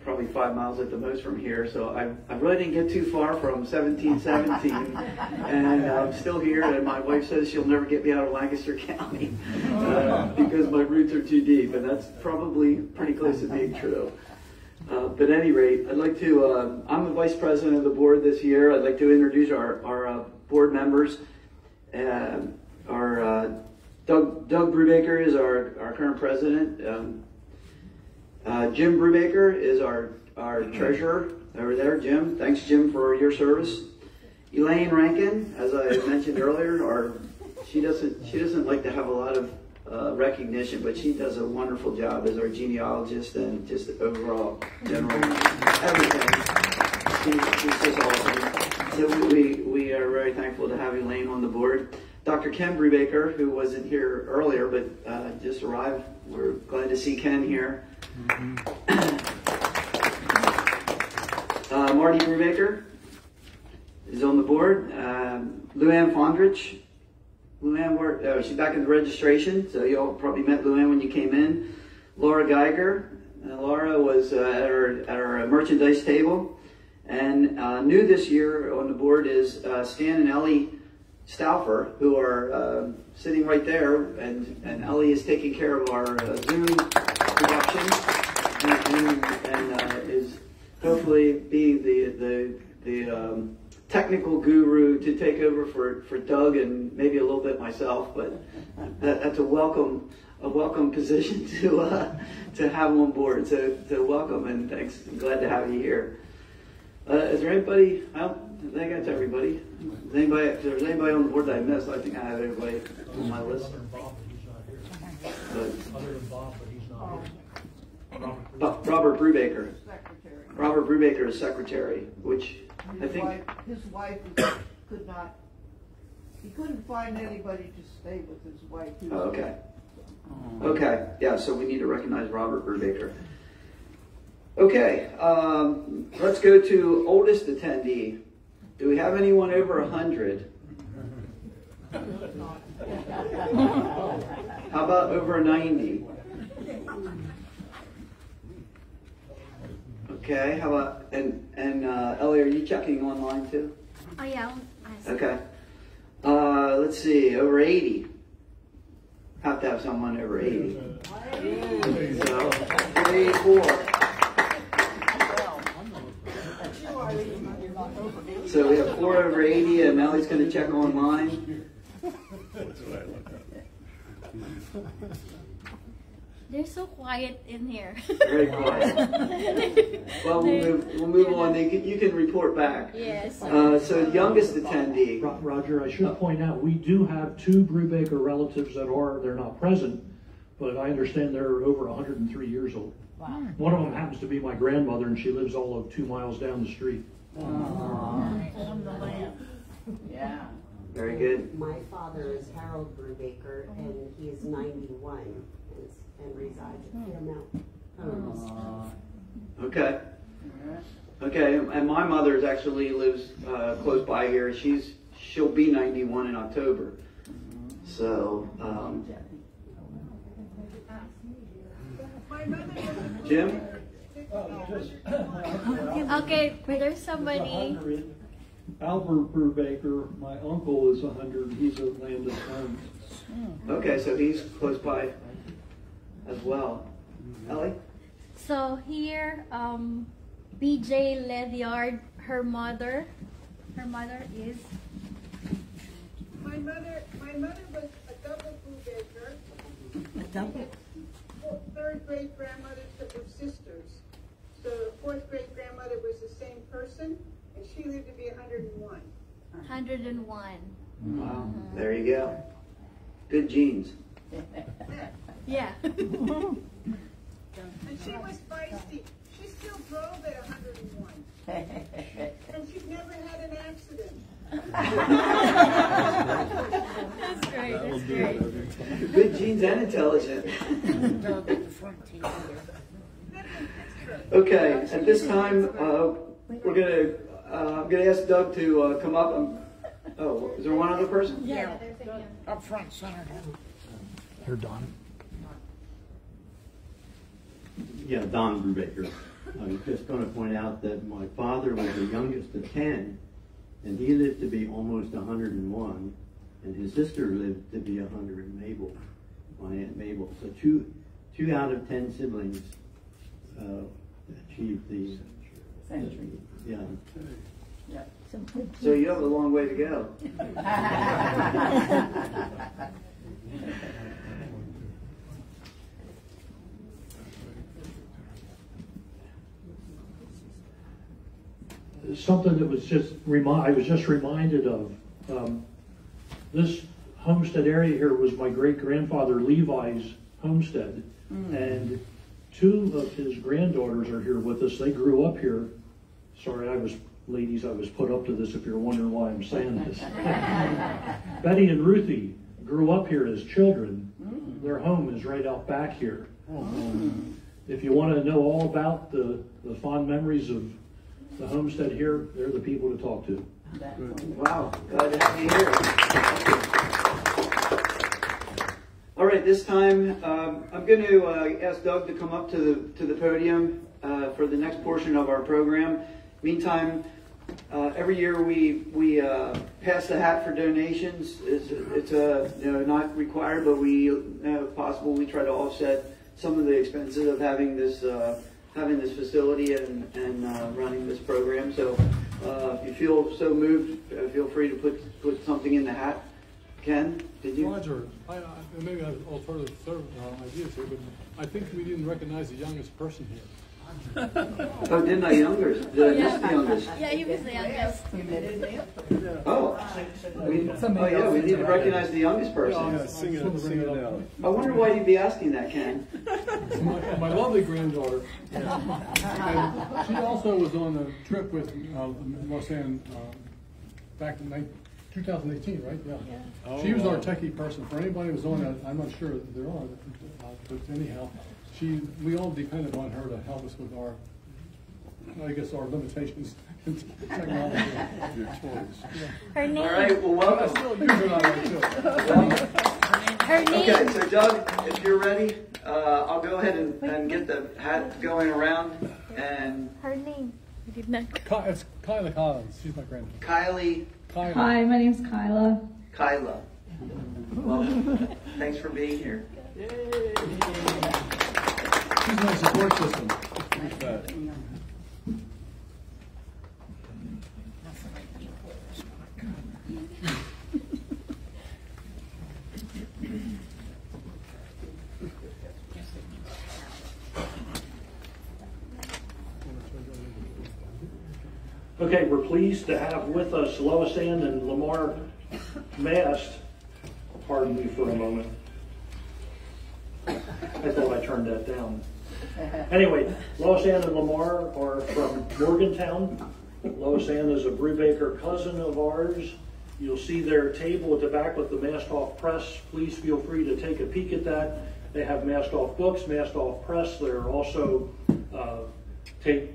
probably 5 miles at the most from here, so I really didn't get too far from 1717, and I'm still here, and my wife says she'll never get me out of Lancaster County because my roots are too deep, and that's probably pretty close to being true. But at any rate, I'd like to, I'm the vice president of the board this year. I'd like to introduce our board members. Doug Brubaker is our current president. Jim Brubaker is our treasurer over there. Jim, thanks Jim for your service. Elaine Rankin, as I mentioned earlier, she doesn't like to have a lot of recognition, but she does a wonderful job as our genealogist and just overall general everything. She's just awesome. So we are very thankful to have Elaine on the board. Dr. Ken Brubaker, who wasn't here earlier but just arrived. We're glad to see Ken here. Marty Brubaker is on the board. Luann Fondrich. Luann worked, she's back in the registration, so you all probably met Luann when you came in. Laura Geiger. Laura was at our merchandise table. And new this year on the board is Stan and Ellie Stauffer, who are sitting right there, and Ellie is taking care of our Zoom production and is hopefully being the technical guru to take over for Doug and maybe a little bit myself, but that's a welcome position to have on board. So welcome and thanks. I'm glad to have you here. Is there anybody? I think that's everybody. If there's anybody on the board that I missed, I think I have everybody on my list. Robert Brubaker. Robert Brubaker is secretary, which I think his wife could not. He couldn't find anybody to stay with his wife. Oh, okay. Okay. Yeah. So we need to recognize Robert Brubaker. Okay. Let's go to oldest attendee. Do we have anyone over 100? How about over 90? Okay, how about, and Ellie, are you checking online too? Oh yeah. Okay. Let's see, over 80. Have to have someone over 80. So, 84. So we have 4 over 80, and Ellie's going to check online. They're so quiet in here. Very quiet. Well, we'll move on. You can report back. Yes. So youngest attendee. Roger, I should point out, we do have 2 Brubaker relatives they're not present, but I understand they're over 103 years old. Wow. One of them happens to be my grandmother, and she lives all of 2 miles down the street. On the land. Yeah. Very good. My father is Harold Brubaker, and he is 91 and resides at Fairmount Homes. Okay. Okay, and my mother actually lives close by here. She'll be 91 in October. So, Jim? Okay, there's somebody. Albert Brubaker, my uncle is 100. He's at Landis Homes. Okay, so he's close by as well. Ellie? So here, B.J. Ledyard, her mother is. My mother was a double Brubaker. A double? 3rd great grandmothers that were sisters. So the 4th great grandmother was the same person, and she lived to be 101. 101. Wow, there you go. Good genes. Yeah. And she was feisty. She still drove at 101. And she'd never had an accident. That's great, that's great. Good genes and intelligent. Okay, at this time, I'm gonna ask Doug to come up. Oh, is there one other person? Yeah, up front, center. Here, Don. Yeah, Don Brubaker. I was just going to point out that my father was the youngest of 10, and he lived to be almost 101, and his sister lived to be 100, Mabel, my Aunt Mabel. So two out of 10 siblings achieved the century. Yeah. Yep. So you have a long way to go. Something that was just I was just reminded of. This homestead area here was my great-grandfather Levi's homestead, and two of his granddaughters are here with us. They grew up here. Sorry, ladies, I was put up to this if you're wondering why I'm saying this. Betty and Ruthie grew up here as children. Their home is right out back here. If you want to know all about the fond memories of the homestead here, they're the people to talk to. Wow, glad to have you here. All right, this time I'm going to ask Doug to come up to the podium for the next portion of our program. Meantime, every year we pass the hat for donations. It's not required, but if possible, we try to offset some of the expenses of having this facility and running this program. So if you feel so moved, feel free to put something in the hat. Ken, did you? Roger, maybe I have alternative ideas here, but I think we didn't recognize the youngest person here. Oh, didn't I? Youngest? The youngest. Yeah, he was the youngest. We need to recognize the youngest person. Yeah, sing it out. I wonder why you'd be asking that, Ken. My lovely granddaughter. And she also was on a trip with Roseanne back in 2018, right? Yeah. She was our techie person. For anybody who's on that, I'm not sure that there are, but anyhow, we all depended on her to help us with our limitations in technology. Your toys. Her name. All right, well, welcome. Her name. Okay, so Doug, if you're ready, I'll go ahead and get the hat going around. And her name. It's Kyla Collins. She's my granddaughter. Kylie. Hi, my name's Kyla. Kyla. Welcome. Thanks for being here. Yay. She's my support system. Okay, we're pleased to have with us Lois Ann and Lamar Mast. Pardon me for a moment. I thought I turned that down. Anyway, Lois Ann and Lamar are from Morgantown. Lois Ann is a Brubaker cousin of ours. You'll see their table at the back with the Mast-Off press. Please feel free to take a peek at that. They have Mast-Off books, Mast-Off press. They're also take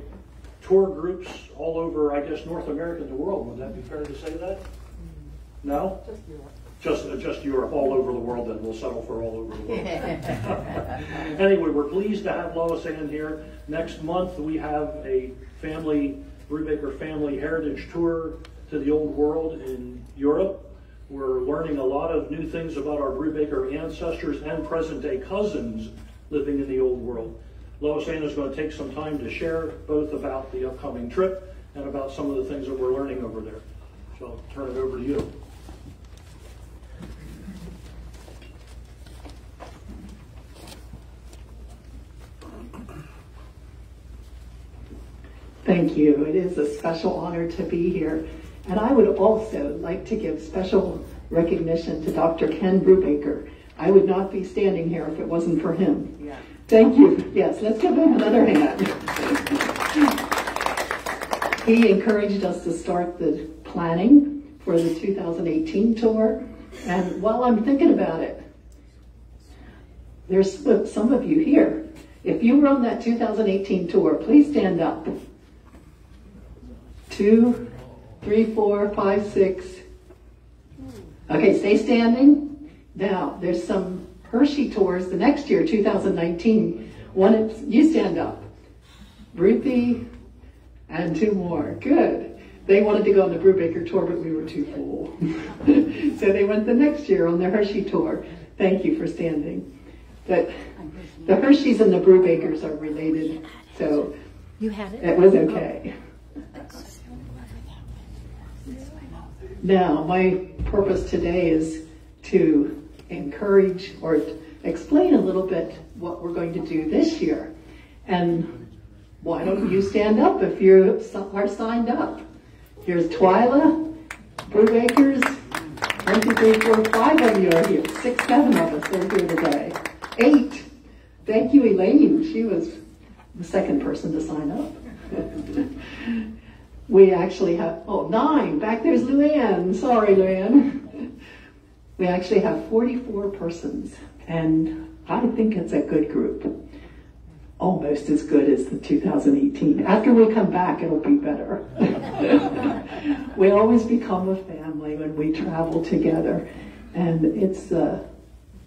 tour groups all over, I guess, North America and the world. Would that be fair to say that? No? Just Europe. Just Europe, all over the world, then we'll settle for all over the world. Anyway, we're pleased to have Lois Ann here. Next month we have a Brubaker family heritage tour to the old world in Europe. We're learning a lot of new things about our Brubaker ancestors and present-day cousins living in the old world. Lois Ann is going to take some time to share both about the upcoming trip and about some of the things that we're learning over there. So I'll turn it over to you. Thank you. It is a special honor to be here. And I would also like to give special recognition to Dr. Ken Brubaker. I would not be standing here if it wasn't for him. Yeah. Thank you. Yes, let's give him another hand. He encouraged us to start the planning for the 2018 tour. And while I'm thinking about it, there's some of you here. If you were on that 2018 tour, please stand up. 2, 3, 4, 5, 6, Okay, stay standing. Now, there's some Hershey tours the next year, 2019. You stand up. Ruthie and two more. Good. They wanted to go on the Brubaker tour, but we were too full. So they went the next year on the Hershey tour. Thank you for standing. But the Hersheys and the Brubakers are related, so you had it? It was okay. Now, my purpose today is to encourage or explain a little bit what we're going to do this year. And why don't you stand up if you are signed up? Here's Twyla, Brubakers, 1, 2, 3, 4, 5 of you are here. 6, 7 of us are here today. 8. Thank you, Elaine. She was the second person to sign up. We actually have, 9. Back there's Luann. Sorry, Luann. We actually have 44 persons, and I think it's a good group. Almost as good as the 2018. After we come back, it'll be better. We always become a family when we travel together, and it's a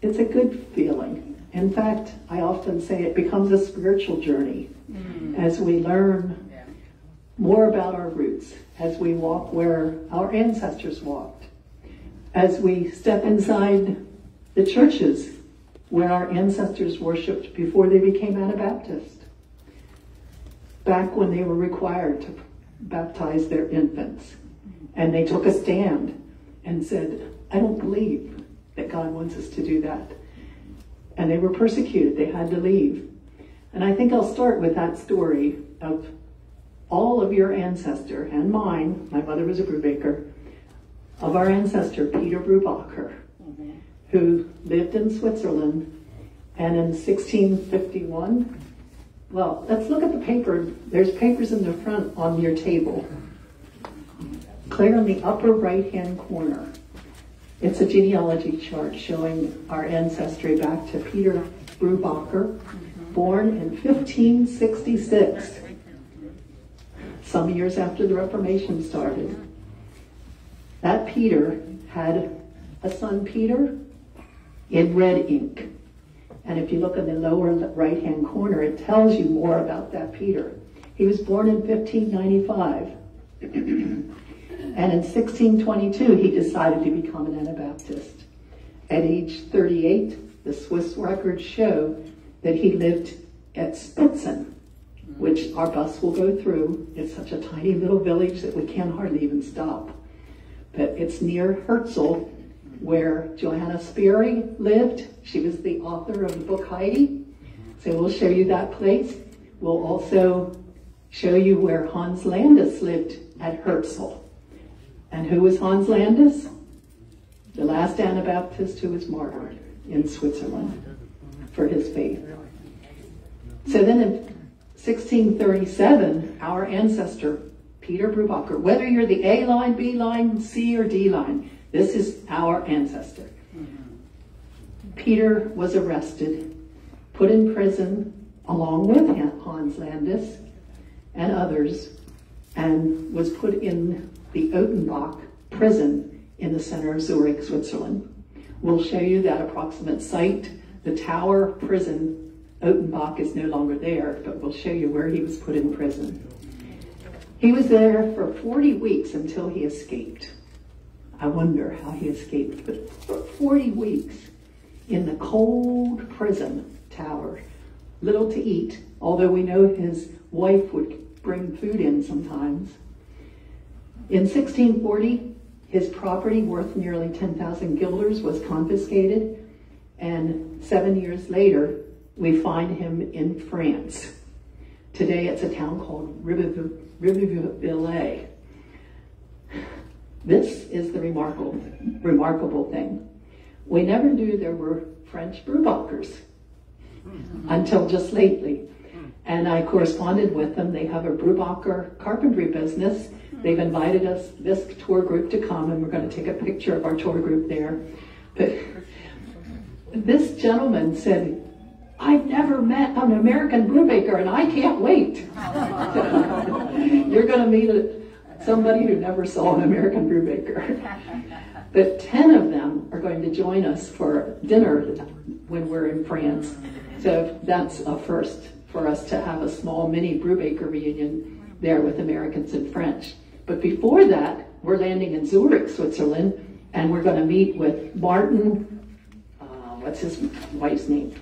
good feeling. In fact, I often say it becomes a spiritual journey as we learn more about our roots, as we walk where our ancestors walked, as we step inside the churches where our ancestors worshipped before they became Anabaptist, back when they were required to baptize their infants. And they took a stand and said, I don't believe that God wants us to do that. And they were persecuted. They had to leave. And I think I'll start with that story of all of your ancestor and mine. My mother was a Brubaker. Of our ancestor, Peter Brubaker, who lived in Switzerland, and in 1651, well, let's look at the paper. There's papers in the front on your table. Clear in the upper right-hand corner. It's a genealogy chart showing our ancestry back to Peter Brubaker, born in 1566, some years after the Reformation started. That Peter had a son, Peter, in red ink. And if you look in the lower right-hand corner, it tells you more about that Peter. He was born in 1595. And in 1622, he decided to become an Anabaptist. At age 38, the Swiss records show that he lived at Spitzen, which our bus will go through. It's such a tiny little village that we can't hardly even stop. But it's near Herzl, where Johanna Sperry lived. She was the author of the book Heidi. So we'll show you that place. We'll also show you where Hans Landis lived at Herzl. And who was Hans Landis? The last Anabaptist who was martyred in Switzerland for his faith. So then in 1637, our ancestor, Peter Brubaker, whether you're the A line, B line, C or D line, this is our ancestor. Peter was arrested, put in prison along with Hans Landis and others, and was put in the Otenbach prison in the center of Zurich, Switzerland. We'll show you that approximate site. The Tower prison, Otenbach, is no longer there, but we'll show you where he was put in prison. He was there for 40 weeks until he escaped. I wonder how he escaped, but for 40 weeks in the cold prison tower, little to eat, although we know his wife would bring food in sometimes. In 1640, his property worth nearly 10,000 guilders was confiscated, and 7 years later, we find him in France. Today, it's a town called Ribeauvillé. This is the remarkable thing. We never knew there were French Brubakers until just lately. And I corresponded with them. They have a Brubaker carpentry business. They've invited us, this tour group, to come, and we're going to take a picture of our tour group there. But this gentleman said, I've never met an American Brubaker, and I can't wait. You're going to meet somebody who never saw an American Brubaker. But 10 of them are going to join us for dinner when we're in France. So that's a first for us to have a small mini Brubaker reunion there with Americans and French. But before that, we're landing in Zurich, Switzerland, and we're going to meet with Martin, what's his wife's name?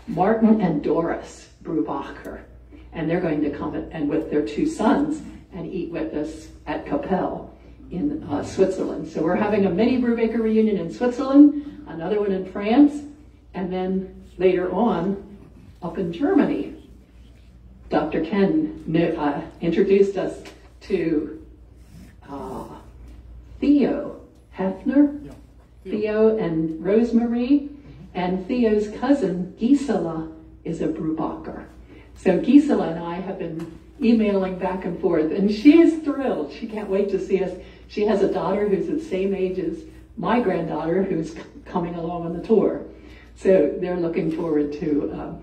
Martin and Doris Brubaker. And they're going to come and with their 2 sons and eat with us at Capelle in Switzerland. So we're having a mini Brubaker reunion in Switzerland, another one in France, and then later on up in Germany. Dr. Ken introduced us to Theo Hefner, Theo and Rosemarie, and Theo's cousin Gisela is a Brubaker. So Gisela and I have been emailing back and forth, and she is thrilled. She can't wait to see us. She has a daughter who's the same age as my granddaughter who's coming along on the tour. So they're looking forward to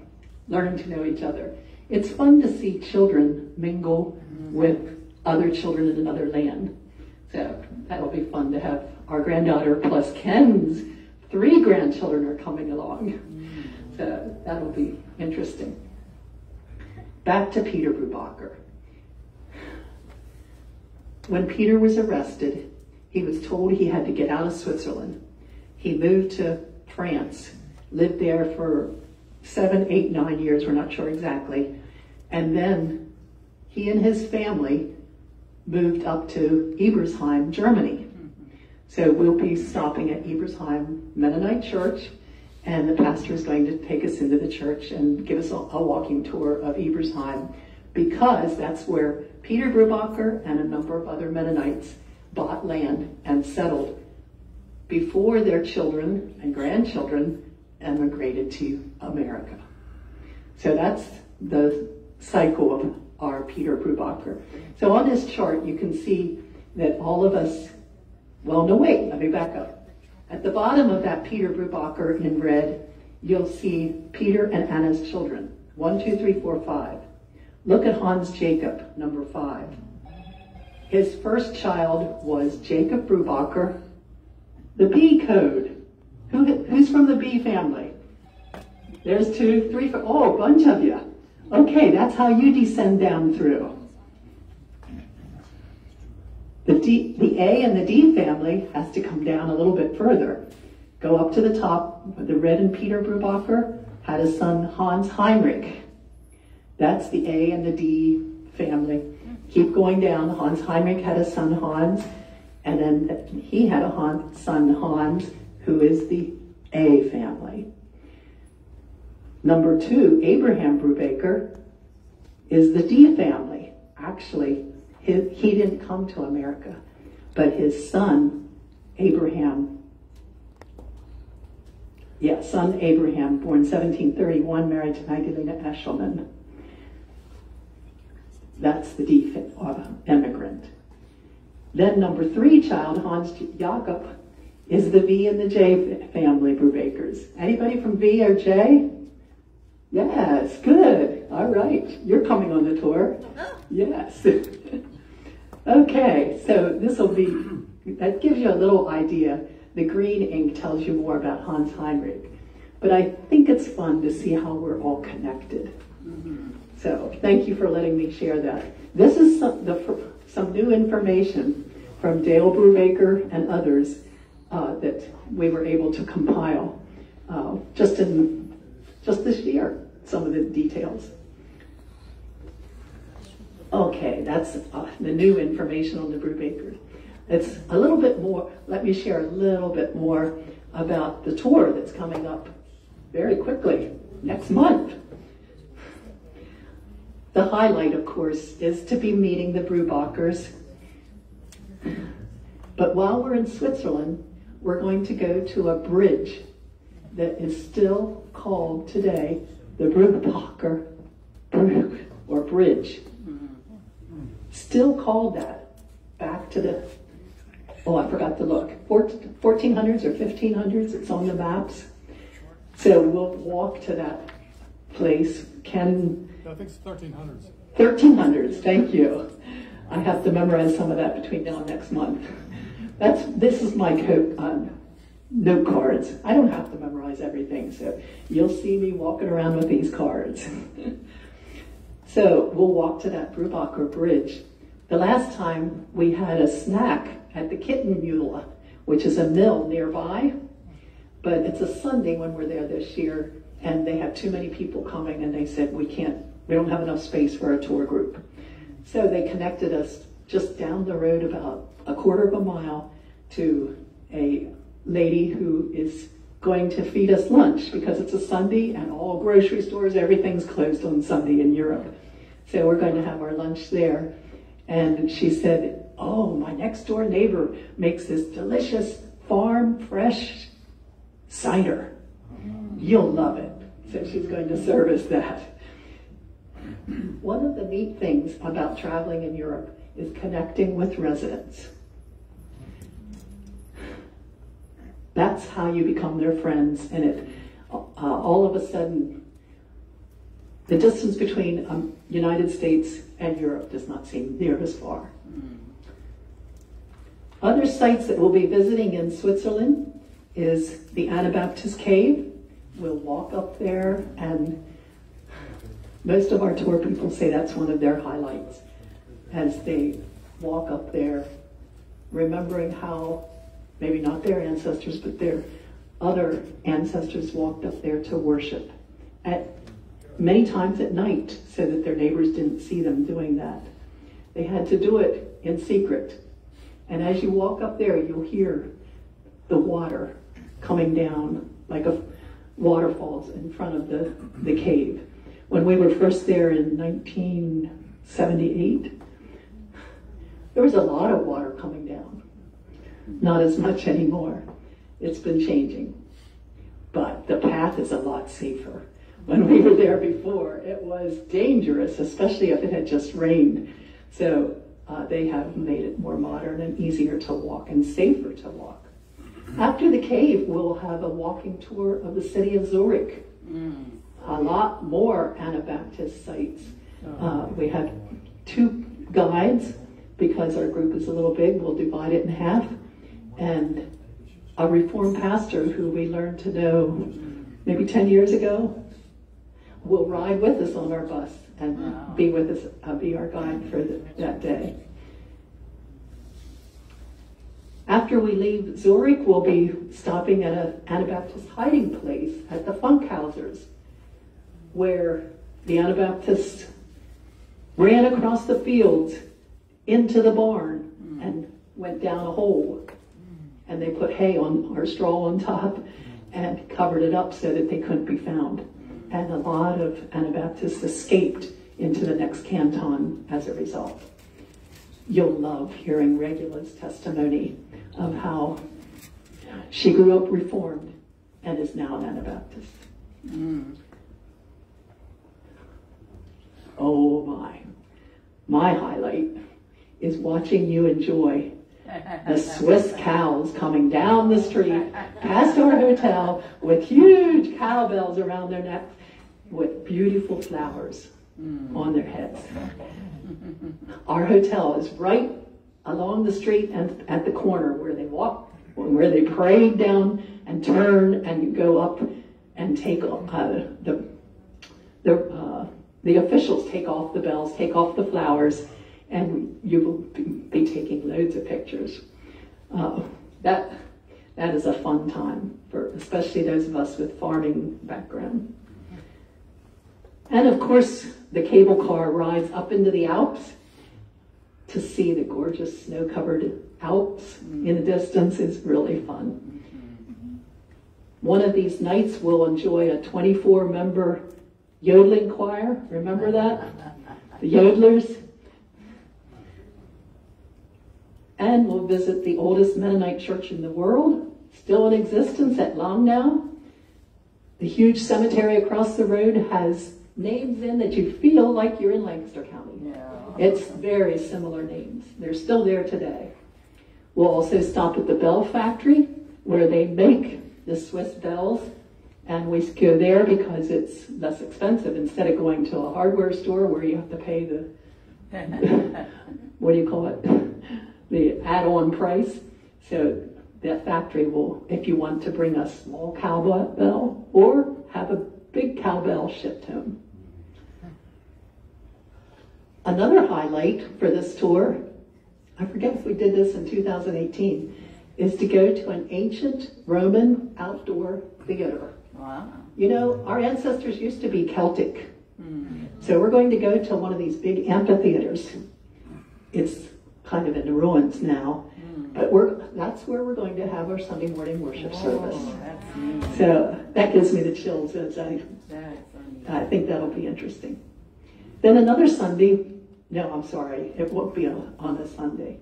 learning to know each other. It's fun to see children mingle with other children in another land. So that'll be fun to have our granddaughter plus Ken's 3 grandchildren are coming along. So that'll be interesting. Back to Peter Brubaker. When Peter was arrested, he was told he had to get out of Switzerland. He moved to France, lived there for 7, 8, 9 years, we're not sure exactly. And then he and his family moved up to Ebersheim, Germany. So we'll be stopping at Ebersheim Mennonite Church, and the pastor is going to take us into the church and give us a walking tour of Ebersheim, because that's where Peter Brubaker and a number of other Mennonites bought land and settled before their children and grandchildren emigrated to America. So that's the cycle of our Peter Brubaker. So on this chart, you can see that all of us, well, no, wait, let me back up. At the bottom of that Peter Brubaker in red, you'll see Peter and Anna's children. 1, 2, 3, 4, 5. Look at Hans Jacob, number 5. His first child was Jacob Brubaker. The B code. Who's from the B family? There's 2, 3, 4. Oh, a bunch of you. Okay, that's how you descend down through. The A and the D family has to come down a little bit further. Go up to the top. The Red and Peter Brubaker had a son, Hans Heinrich. That's the A and the D family. Keep going down. Hans Heinrich had a son, Hans, and then he had a son, Hans, who is the A family. Number 2, Abraham Brubaker, is the D family. Actually, he didn't come to America, but his son, Abraham, born 1731, married to Magdalena Eshelman. That's the D immigrant. Then number 3 child, Hans Jakob, is the V and the J family Brubakers. Anybody from V or J? Yes, good. All right, you're coming on the tour. Yes. Okay, so that gives you a little idea. The green ink tells you more about Hans Heinrich. But I think it's fun to see how we're all connected. So thank you for letting me share that. This is some new information from Dale Brubaker and others that we were able to compile just this year, some of the details. Okay, that's the new information on the Brubaker. It's a little bit more, let me share a little bit more about the tour that's coming up very quickly, next month. The highlight, of course, is to be meeting the Brubakers. But while we're in Switzerland, we're going to go to a bridge that is still called today the Brubaker Bridge. Still called that back to the, I forgot to look, 1400s or 1500s, it's on the maps. So we'll walk to that place. I think it's 1300s. 1300s, thank you. I have to memorize some of that between now and next month. This is my note cards. I don't have to memorize everything, so you'll see me walking around with these cards. So we'll walk to that Brubaker Bridge. The last time we had a snack at the Kitten Mule, which is a mill nearby, but it's a Sunday when we're there this year, and they have too many people coming, and they said we don't have enough space for a tour group. So they connected us just down the road about a quarter of a mile to a lady who is going to feed us lunch because it's a Sunday and all grocery stores, everything's closed on Sunday in Europe. So we're going to have our lunch there. And she said, oh, my next door neighbor makes this delicious farm fresh cider. You'll love it. So she's going to serve us that. One of the neat things about traveling in Europe is connecting with residents. That's how you become their friends, and all of a sudden, the distance between United States and Europe does not seem near as far. Other sites that we'll be visiting in Switzerland is the Anabaptist Cave. We'll walk up there, and most of our tour people say that's one of their highlights as they walk up there, remembering how maybe not their ancestors, but their other ancestors walked up there to worship many times at night so that their neighbors didn't see them doing that. They had to do it in secret. And as you walk up there, you'll hear the water coming down like a waterfalls in front of the cave. When we were first there in 1978, there was a lot of water coming down. Not as much anymore. It's been changing. But the path is a lot safer. When we were there before, it was dangerous, especially if it had just rained. So they have made it more modern and easier to walk and safer to walk. After the cave, we'll have a walking tour of the city of Zurich. A lot more Anabaptist sites. We have 2 guides because our group is a little big. We'll divide it in half. And a Reformed pastor who we learned to know maybe 10 years ago will ride with us on our bus and be with us, be our guide for that day. After we leave Zurich, we'll be stopping at an Anabaptist hiding place at the Funkhausers, where the Anabaptists ran across the fields into the barn and went down a hole. And they put hay or straw on top and covered it up so that they couldn't be found. And a lot of Anabaptists escaped into the next canton as a result. You'll love hearing Regula's testimony of how she grew up Reformed and is now an Anabaptist. Oh my highlight is watching you enjoy the Swiss cows coming down the street past our hotel with huge cowbells around their necks with beautiful flowers on their heads. Our hotel is right along the street and at the corner where they walk, where they parade down and turn, and you go up and take the officials take off the bells, take off the flowers, and you will be taking loads of pictures. That is a fun time for especially those of us with farming background. And of course, the cable car rides up into the Alps to see the gorgeous snow-covered Alps in the distance is really fun. One of these nights we'll enjoy a 24-member yodeling choir. Remember that? The yodelers. And we'll visit the oldest Mennonite church in the world, still in existence at Langnau. The huge cemetery across the road has names in that you feel like you're in Lancaster County. Yeah. It's very similar names. They're still there today. We'll also stop at the bell factory where they make the Swiss bells, and we go there because it's less expensive instead of going to a hardware store where you have to pay the, what do you call it? The add-on price. So the factory will, if you want to bring a small cowbell or have a big cowbell shipped home. Another highlight for this tour, I forget if we did this in 2018, is to go to an ancient Roman outdoor theater. Wow. You know, our ancestors used to be Celtic. So we're going to go to one of these big amphitheaters. It's kind of in ruins now, but that's where we're going to have our Sunday morning worship service. So that gives me the chills as I think that'll be interesting. Then another Sunday, no, I'm sorry, it won't be on a Sunday.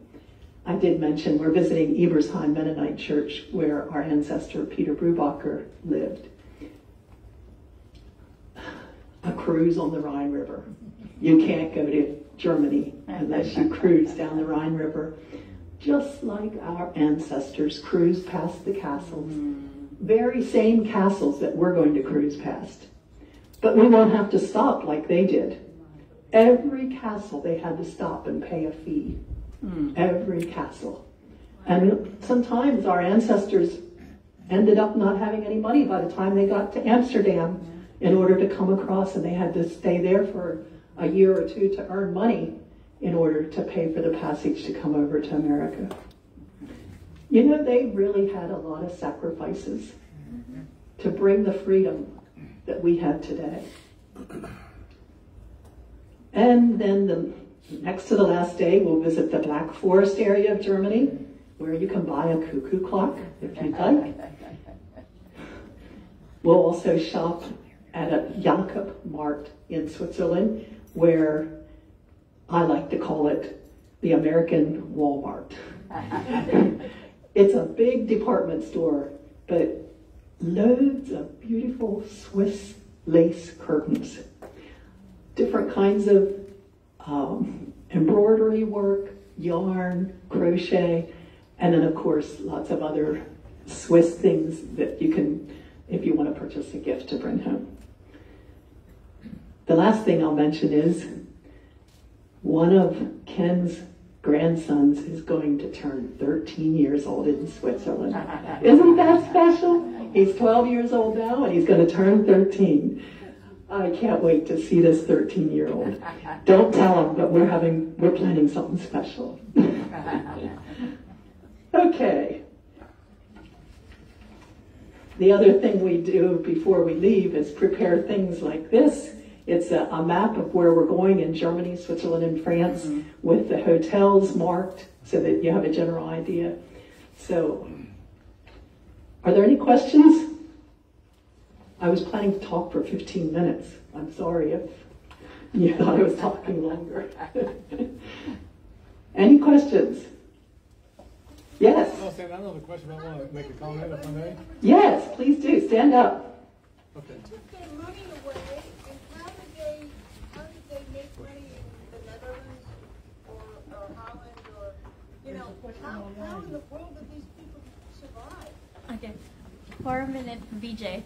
I did mention we're visiting Ebersheim Mennonite Church where our ancestor Peter Brubaker lived. A cruise on the Rhine River. You can't go to Germany unless you cruise down the Rhine River. Just like our ancestors cruised past the castles. Very same castles that we're going to cruise past. But we won't have to stop like they did. Every castle they had to stop and pay a fee. Every castle. And sometimes our ancestors ended up not having any money by the time they got to Amsterdam in order to come across, and they had to stay there for a year or two to earn money in order to pay for the passage to come over to America. You know, they really had a lot of sacrifices to bring the freedom that we have today. And then next to the last day, we'll visit the Black Forest area of Germany, where you can buy a cuckoo clock if you'd like. We'll also shop at a Jakobmarkt in Switzerland, where I like to call it the American Walmart. It's a big department store, but loads of beautiful Swiss lace curtains. Different kinds of embroidery work, yarn, crochet, and then of course lots of other Swiss things that you can, if you want to purchase a gift to bring home. The last thing I'll mention is one of Ken's grandsons is going to turn 13 years old in Switzerland. Isn't that special? He's 12 years old now and he's going to turn 13. I can't wait to see this 13-year-old. Don't tell him, but we're planning something special. Okay. The other thing we do before we leave is prepare things like this. It's a map of where we're going in Germany, Switzerland, and France with the hotels marked so that you have a general idea. So, are there any questions? I was planning to talk for 15 minutes. I'm sorry if you thought I was talking longer. Any questions? Yes? I have another question. I want to make a comment if I may. Yes, please do. Stand up. Okay. Took their money away, and how did they make money in the Netherlands or Holland or, you know, how in the world did these people survive? Okay. For a minute, BJ.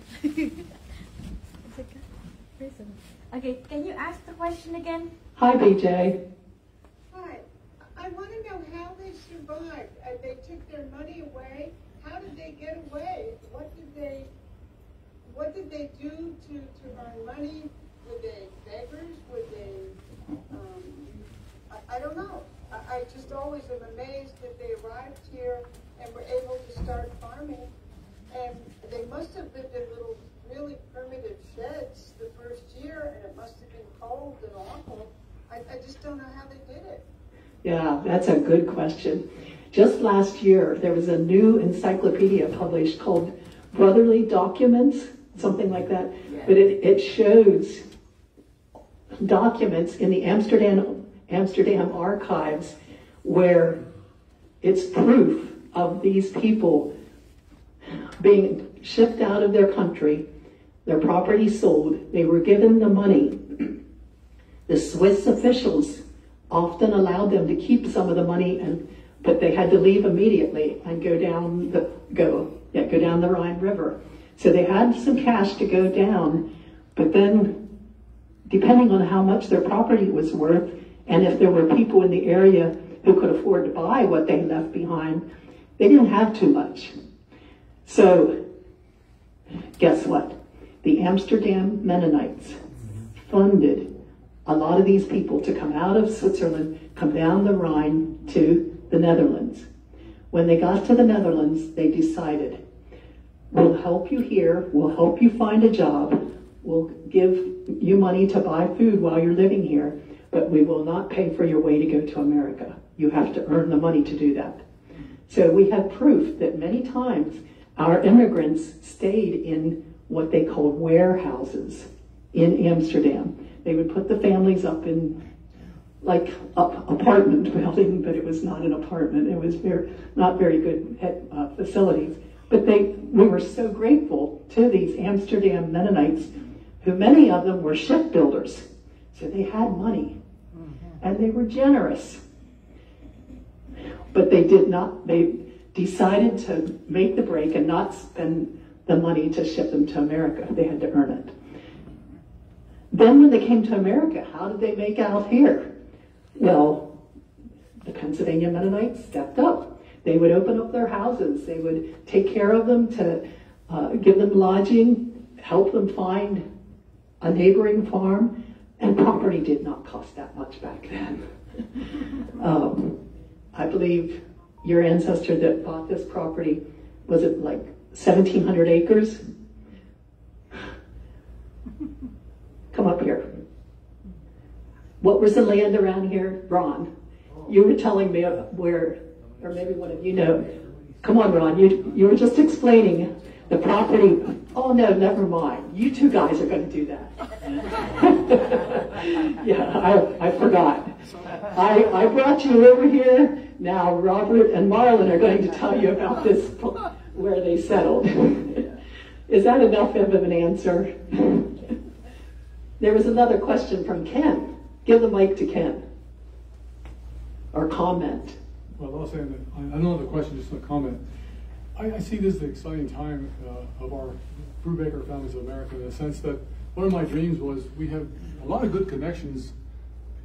Okay, can you ask the question again? Hi, BJ. Hi. I want to know how they survived. They took their money away. How did they get away? What did they do to earn money? Were they beggars? Were they, I don't know. I just always am amazed that they arrived here and were able to start farming. And they must have lived in little, really primitive sheds the first year, and it must have been cold and awful. I just don't know how they did it. Yeah, that's a good question. Just last year, there was a new encyclopedia published called Brotherly Documents, something like that. Yeah. But it shows documents in the Amsterdam archives where it's proof of these people being shipped out of their country, their property sold, they were given the money. The Swiss officials often allowed them to keep some of the money, but they had to leave immediately and go down the Rhine River. So they had some cash to go down, but then depending on how much their property was worth, and if there were people in the area who could afford to buy what they left behind, They didn't have too much. So, guess what? The Amsterdam Mennonites funded a lot of these people to come out of Switzerland, come down the Rhine to the Netherlands. When they got to the Netherlands, they decided, we'll help you here, we'll help you find a job, we'll give you money to buy food while you're living here, but we will not pay for your way to go to America. You have to earn the money to do that. So we have proof that many times our immigrants stayed in what they called warehouses in Amsterdam. They would put the families up in like apartment building, but it was not an apartment. It was not very good facilities. But we were so grateful to these Amsterdam Mennonites, who many of them were shipbuilders. So they had money, and they were generous. But they decided to make the break and not spend the money to ship them to America. They had to earn it. Then when they came to America, how did they make out here? Well, the Pennsylvania Mennonites stepped up. They would open up their houses. They would take care of them to give them lodging, help them find a neighboring farm, and property did not cost that much back then. I believe your ancestor that bought this property, was it like 1,700 acres? Come up here. What was the land around here? Ron, you were telling me where, or maybe one of you know. Come on, Ron, you were just explaining the property. Oh no, never mind. You two guys are going to do that. Yeah, I forgot. I brought you over here. Now Robert and Marlon are going to tell you about this, where they settled. Is that enough of an answer? There was another question from Ken. Give the mic to Ken. Or comment. Well, I was saying that, I don't have a question, just a comment. I see this as an exciting time of our Brubaker Families of America, in the sense that one of my dreams was we have a lot of good connections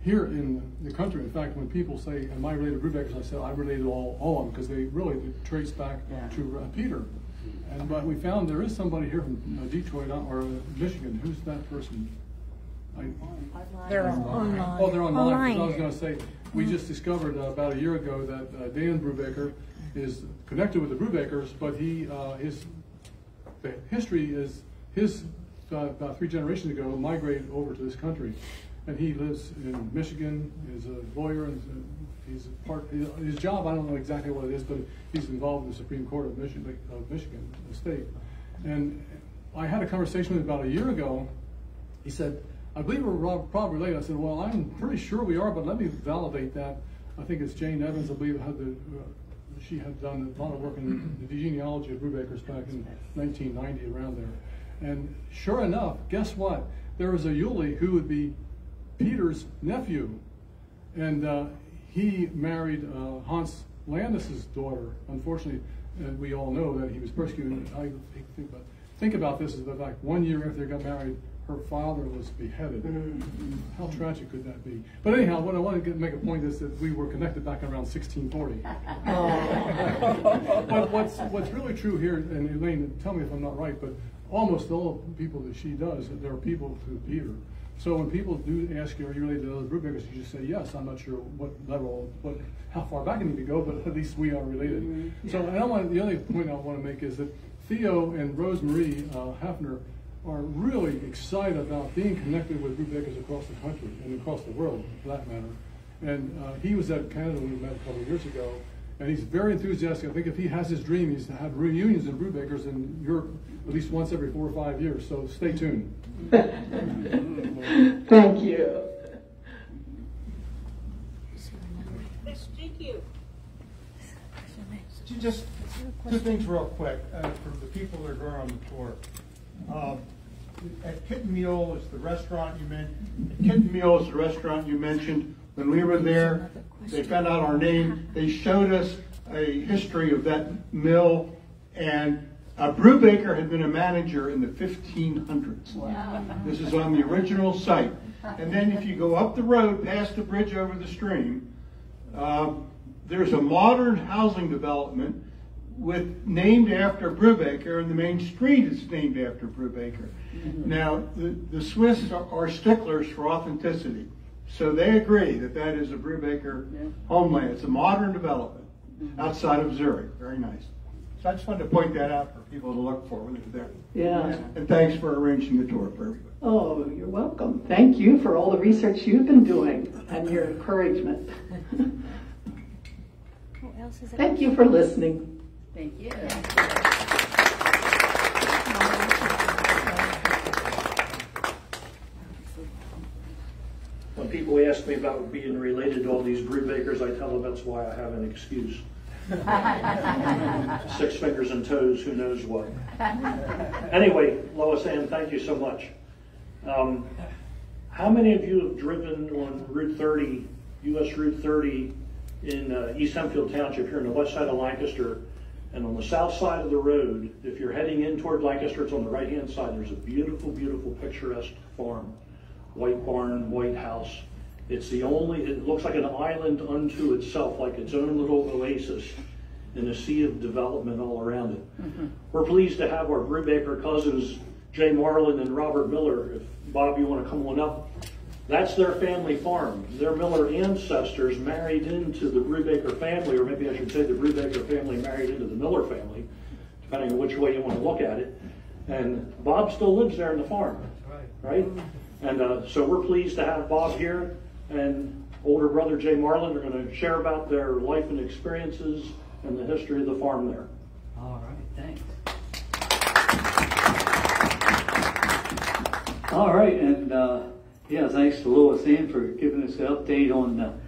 here in the country. In fact, when people say, am I related to Brubakers, I said I related all of them, because they really trace back to Peter. But we found there is somebody here from Detroit or Michigan. Who's that person? They're online. Oh, they're online. I was going to say, we just discovered about a year ago that Dan Brubaker is connected with the Brubakers, but his history is about 3 generations ago migrated over to this country, and he lives in Michigan. He's a lawyer, and he's his job. I don't know exactly what it is, but he's involved in the Supreme Court of Michigan State. And I had a conversation with him about a year ago. He said, I believe we're probably related. I said, well, I'm pretty sure we are, but let me validate that. I think it's Jane Evans, I believe, she had done a lot of work in the genealogy of Brubakers back in 1990, around there. And sure enough, guess what? There was a Yuli who would be Peter's nephew. And he married Hans Landis's daughter. Unfortunately, we all know that he was persecuted. I think about this as the fact 1 year after they got married, her father was beheaded. How tragic could that be? But anyhow, what I want to make a point is that we were connected back around 1640. But what's really true here, and Elaine, tell me if I'm not right, but almost all the people that she does, there are people through Peter. So when people do ask you, are you related to other Brubakers, you just say, yes. I'm not sure what level, how far back I need to go, but at least we are related. So the other point I want to make is that Theo and Rosemarie Hafner are really excited about being connected with Brubakers across the country and across the world, for that matter. And he was at Canada when we met a couple of years ago, and he's very enthusiastic. I think if he has his dream, he's to have reunions of Brubakers in Europe at least once every 4 or 5 years. So stay tuned. Thank you. Thank you. Just 2 things real quick for the people that are going on the tour. At Kitten Mule is the restaurant you mentioned. Kitten Mule is the restaurant you mentioned. When we were there, they found out our name. They showed us a history of that mill, and Brubaker had been a manager in the 1500s. Wow. This is on the original site. And then if you go up the road past the bridge over the stream, there's a modern housing development named after Brubaker, and the main street is named after Brubaker. Now, the Swiss are sticklers for authenticity, so they agree that that is a Brubaker homeland. It's a modern development outside of Zurich. Very nice. So I just wanted to point that out for people to look for when they're there. Yeah. And thanks for arranging the tour for everybody. Oh, you're welcome. Thank you for all the research you've been doing and your encouragement. Thank you for listening. Thank you. When people ask me about being related to all these Brubakers, I tell them that's why I have an excuse. 6 fingers and toes, who knows what. Anyway, Lois Ann, thank you so much. How many of you have driven on Route 30, US Route 30 in East Hempfield Township here on the west side of Lancaster? And on the south side of the road, if you're heading in toward Lancaster, it's on the right-hand side. There's a beautiful, beautiful, picturesque farm. White barn, white house. It's the only, it looks like an island unto itself, like its own little oasis in a sea of development all around it. We're pleased to have our Brubaker cousins, Jay Marlin and Robert Miller. If Bob, you want to come on up. That's their family farm. Their Miller ancestors married into the Brubaker family, or maybe I should say the Brubaker family married into the Miller family, depending on which way you want to look at it. And Bob still lives there in the farm, right? And so we're pleased to have Bob here, and older brother Jay Marlin are going to share about their life and experiences and the history of the farm there. All right, thanks. All right, and yeah, thanks to Lois Ann for giving us an update on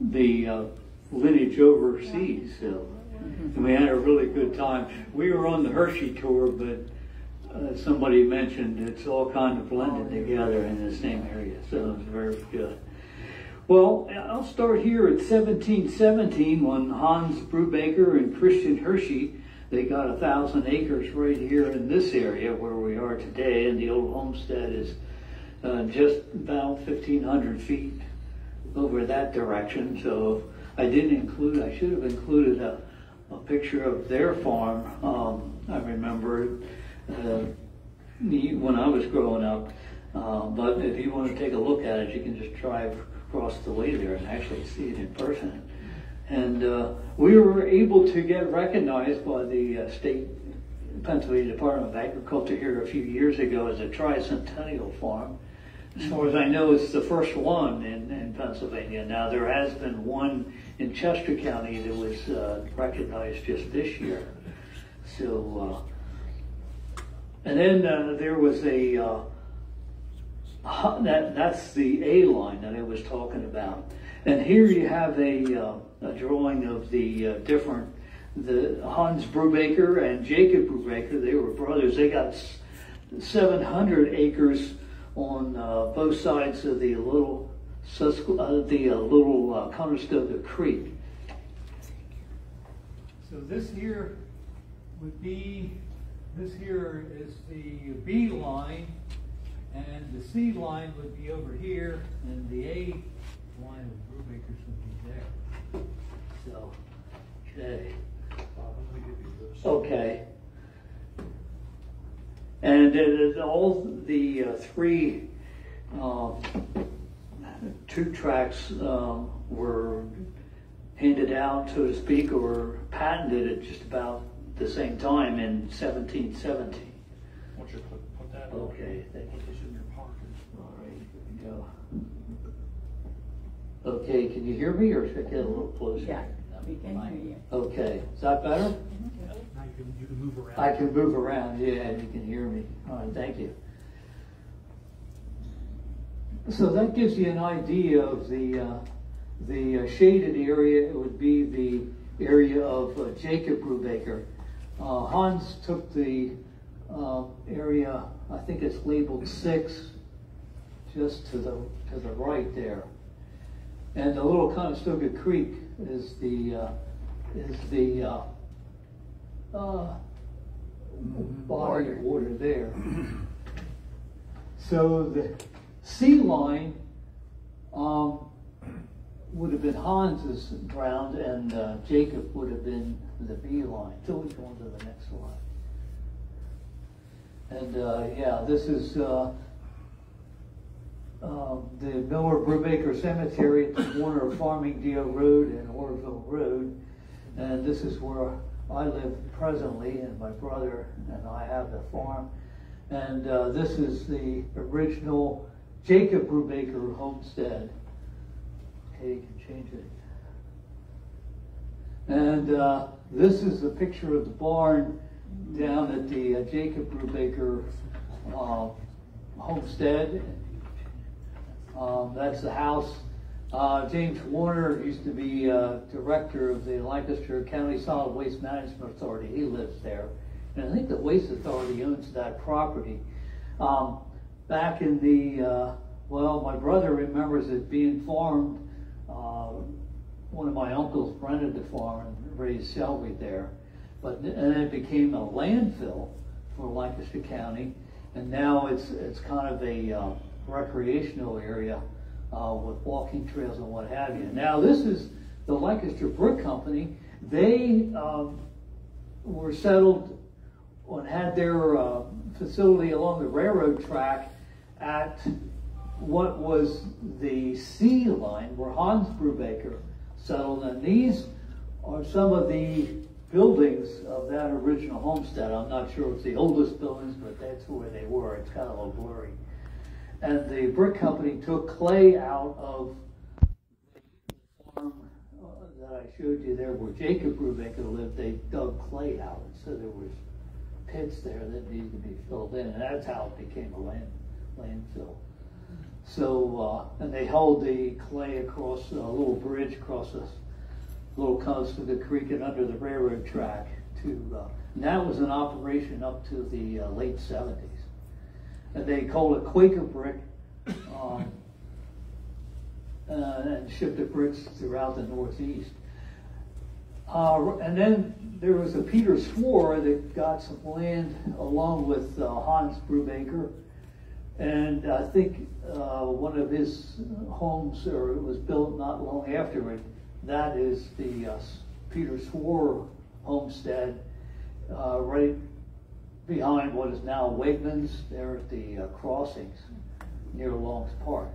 the lineage overseas. So, and we had a really good time. We were on the Hershey tour, but somebody mentioned it's all kind of blended together in the same area, so it was very good. Well, I'll start here at 1717 when Hans Brubaker and Christian Hershey, they got 1,000 acres right here in this area where we are today, and the old homestead is just about 1,500 feet over that direction. So I didn't include, I should have included a picture of their farm. I remember when I was growing up, but if you want to take a look at it, you can just drive across the way there and actually see it in person. And we were able to get recognized by the state Pennsylvania Department of Agriculture here a few years ago as a Tricentennial Farm. As far as I know, it's the first one in Pennsylvania. Now, there has been one in Chester County that was recognized just this year. So, and then there was a, that's the A line that I was talking about. And here you have a drawing of the the Hans Brubaker and Jacob Brubaker. They were brothers. They got 700 acres on both sides of the little Conestoga Creek. So this here would be, this here is the B line, and the C line would be over here, and the A line of Brubakers would be there. So, okay. Okay. And all the three, 2 tracks were handed out, so to speak, or patented at just about the same time in 1717. Why don't you put that okay, thank you. in your pocket. All right, here we go. Okay, can you hear me, or should I get a little closer? Yeah, we can hear you. Okay, is that better? You can move around. I can move around, yeah, you can hear me. All right, thank you. So that gives you an idea of the shaded area. It would be the area of Jacob Brubaker. Hans took the area, I think it's labeled 6, just to the right there. And the little Conestoga Creek is the body of water there. So the C line, would have been Hans's ground, and Jacob would have been the B line. So we go on to the next slide. And yeah, this is the Miller Brubaker Cemetery at the corner of Farmingdale Road and Orville Road. And this is where I live presently, and my brother and I have the farm. And this is the original Jacob Brubaker homestead. Okay, you can change it. And this is a picture of the barn down at the Jacob Brubaker homestead. That's the house. James Warner used to be director of the Lancaster County Solid Waste Management Authority. He lives there. And I think the Waste Authority owns that property. Back in the, well, my brother remembers it being farmed. One of my uncles rented the farm and raised celery there. And then it became a landfill for Lancaster County. And now it's kind of a recreational area with walking trails and what have you. Now this is the Lancaster Brick Company. They were settled and had their facility along the railroad track at what was the C line where Hans Brubaker settled. And these are some of the buildings of that original homestead. I'm not sure it's the oldest buildings, but that's where they were. It's kind of a blurry. And the brick company took clay out of the farm that I showed you there where Jacob Brubaker lived. They dug clay out, and so there was pits there that needed to be filled in, and that's how it became a landfill. So, and they hauled the clay across a little bridge across a little Conestoga Creek and under the railroad track to, and that was in operation up to the late 70s. And they called it Quaker brick, and shipped the bricks throughout the Northeast. And then there was a Peter Swore that got some land along with Hans Brubaker. And I think one of his homes, or it was built not long afterward, that is the Peter Swore homestead, right behind what is now Wegmans, there at the crossings near Longs Park.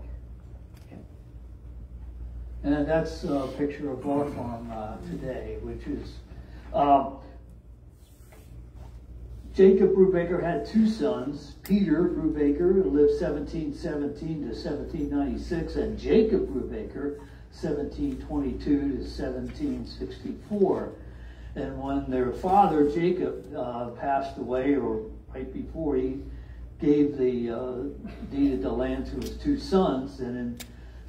And that's a picture of our farm today, which is Jacob Brubaker had two sons, Peter Brubaker, who lived 1717 to 1796, and Jacob Brubaker, 1722 to 1764. And when their father, Jacob, passed away, or right before, he gave the deeded the land to his two sons. And in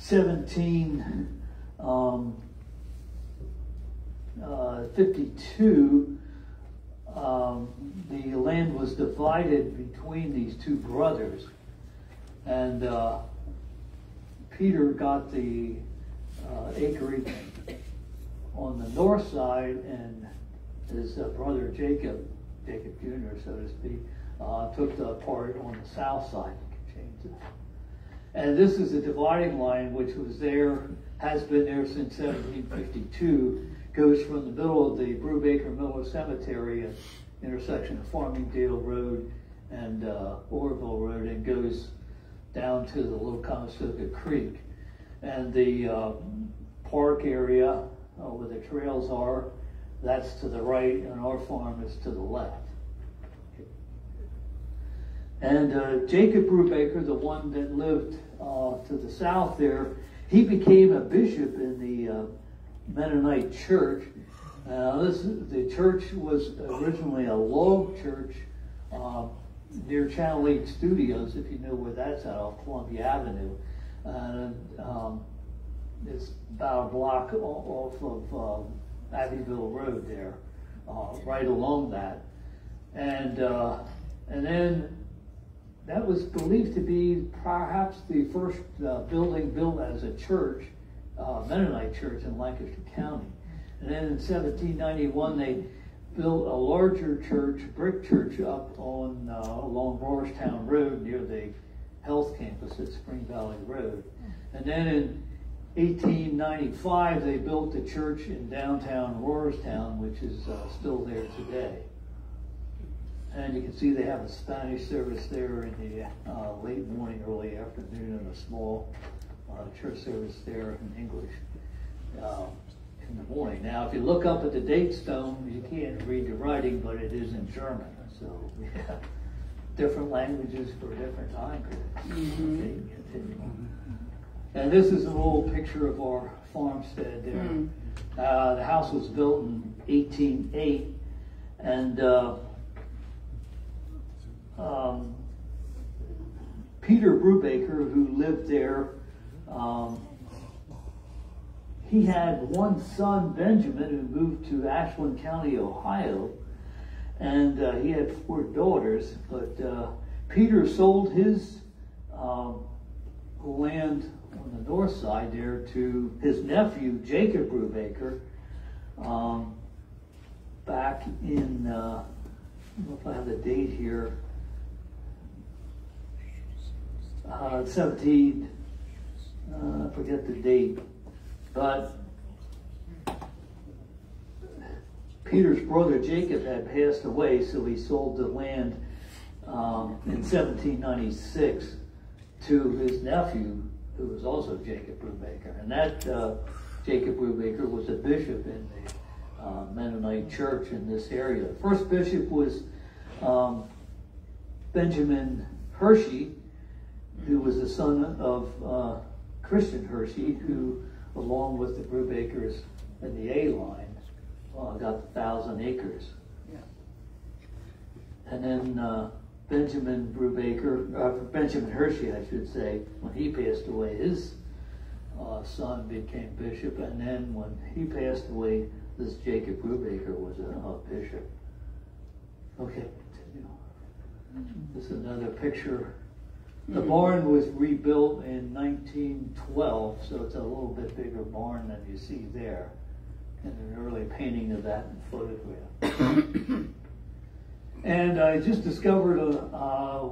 1752, the land was divided between these two brothers. And Peter got the acreage on the north side, and his brother Jacob Jr., so to speak, took the part on the south side. You can change it. And this is a dividing line which was there, has been there since 1752, goes from the middle of the Brubaker Miller Cemetery at intersection of Farmingdale Road and Orville Road, and goes down to the little Conestoga Creek. And the park area where the trails are, that's to the right, and our farm is to the left. And Jacob Brubaker, the one that lived to the south there, he became a bishop in the Mennonite church. The church was originally a log church near Channel 8 Studios, if you know where that's at, off Columbia Avenue. It's about a block off of Abbeville Road there, right along that. And then that was believed to be perhaps the first building built as a church, Mennonite church in Lancaster County. And then in 1791, they built a larger church, brick church, up on along Rohrstown Road near the health campus at Spring Valley Road. And then in 1895, they built a church in downtown Rohrerstown, which is still there today. And you can see they have a Spanish service there in the late morning, early afternoon, and a small church service there in English in the morning. Now, if you look up at the date stone, you can't read the writing, but it is in German. So we have different languages for different time periods. Okay, continue. And this is an old picture of our farmstead there. The house was built in 1808, and Peter Brubaker, who lived there, he had one son, Benjamin, who moved to Ashland County, Ohio, and he had 4 daughters, but Peter sold his land on the north side there to his nephew, Jacob Brubaker, back in, I don't know if I have the date here, 17, I forget the date, but Peter's brother Jacob had passed away, so he sold the land in 1796 to his nephew, who was also Jacob Brubaker. And that Jacob Brubaker was a bishop in the Mennonite church in this area. The first bishop was Benjamin Hershey, who was the son of Christian Hershey, who, along with the Brubakers in the A line, got 1,000 acres. Yeah. And then Benjamin Brubaker, Benjamin Hershey, I should say, when he passed away, his son became bishop, and then when he passed away, this Jacob Brubaker was a bishop. Okay, continue. This is another picture. The barn was rebuilt in 1912, so it's a little bit bigger barn than you see there. And an early painting of that in photograph. And I just discovered a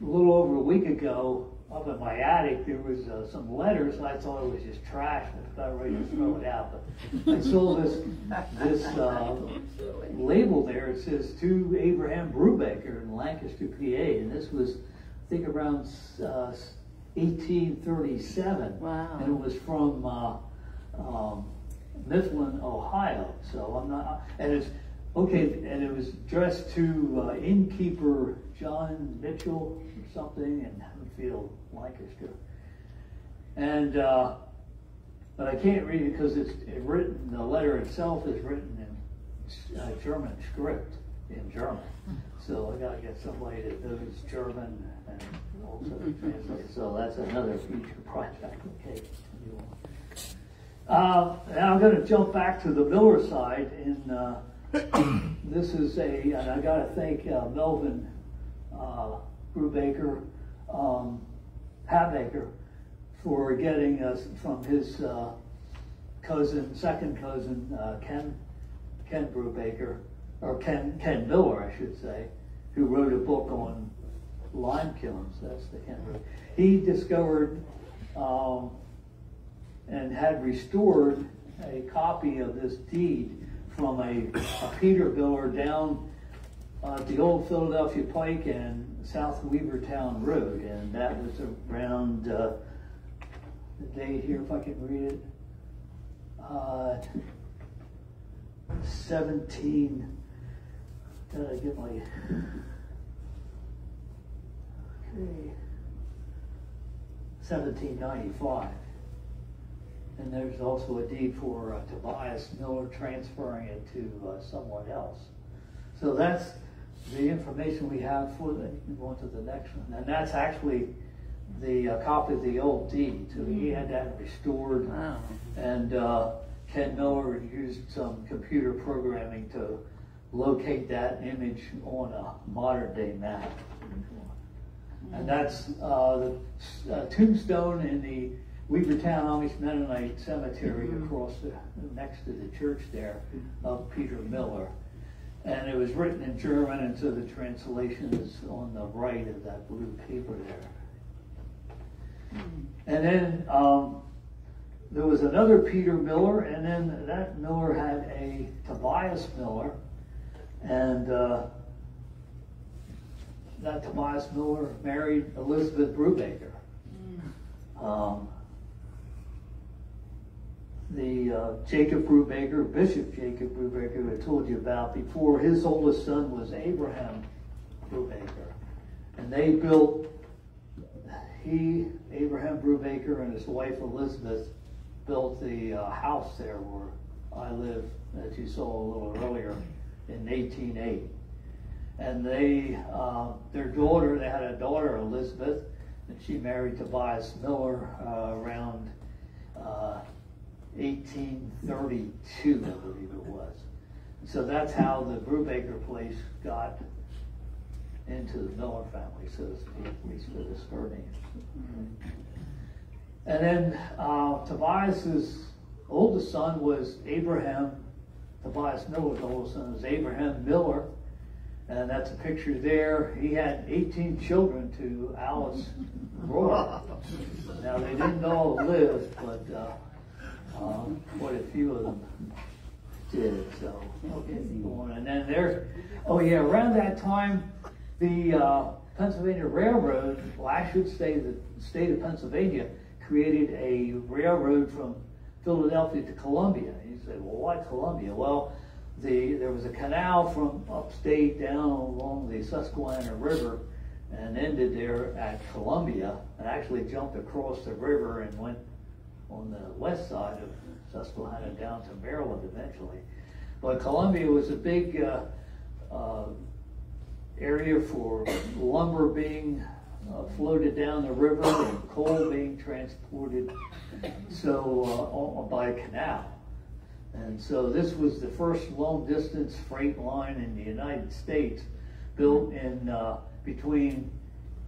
little over a week ago, up in my attic, there was some letters, and I thought it was just trash. I was about ready to throw it out. But I saw this label there. It says, to Abraham Brubaker in Lancaster, PA. And this was, I think, around 1837. Wow. And it was from Mifflin, Ohio. So I'm not, and it's, okay, and it was addressed to innkeeper John Mitchell or something in Hempfield, Lancaster. And, but I can't read it because it's written, the letter itself is written in German script, in German. So I got to get somebody that knows German and also translate. So that's another future project. Okay. Now I'm going to jump back to the Miller side. This is and I got to thank Melvin Brubaker, Hatmaker, for getting us from his cousin, second cousin, Ken Brubaker, or Ken Miller, I should say, who wrote a book on lime kilns. That's the Ken Brubaker. He discovered and had restored a copy of this deed from a Peterbilt down the old Philadelphia Pike and South Weavertown Road, and that was around the date here, if I can read it, 17. Gotta get my okay. 1795. And there's also a deed for Tobias Miller transferring it to someone else. So that's the information we have for the, you can go on to the next one. And that's actually the copy of the old deed. So he had that restored. Wow. And Ken Miller used some computer programming to locate that image on a modern day map. And that's the tombstone in the Weavertown Amish Mennonite Cemetery across next to the church there of Peter Miller. And it was written in German, and so the translation is on the right of that blue paper there. And then there was another Peter Miller, and then that Miller had a Tobias Miller, and that Tobias Miller married Elizabeth Brubaker. The Jacob Brubaker, Bishop Jacob Brubaker, I told you about before, his oldest son was Abraham Brubaker. And they built, Abraham Brubaker and his wife Elizabeth built the house there where I live, that you saw a little earlier, in 1808. And they had a daughter, Elizabeth, and she married Tobias Miller around 1832, I believe it was. So that's how the Brubaker place got into the Miller family, so to speak, at least for the surname. And then Tobias's oldest son was Abraham. Tobias Miller's oldest son was Abraham Miller, and that's a picture there. He had 18 children to Alice Roy. Now they didn't all live, but quite a few of them did. So and then there, around that time, the Pennsylvania Railroad, well, I should say the state of Pennsylvania created a railroad from Philadelphia to Columbia. You say, well, why Columbia? Well, there was a canal from upstate down along the Susquehanna River and ended there at Columbia, and actually jumped across the river and went on the west side of Susquehanna down to Maryland eventually. But Columbia was a big area for lumber being floated down the river and coal being transported by canal. And so this was the first long distance freight line in the United States, built in between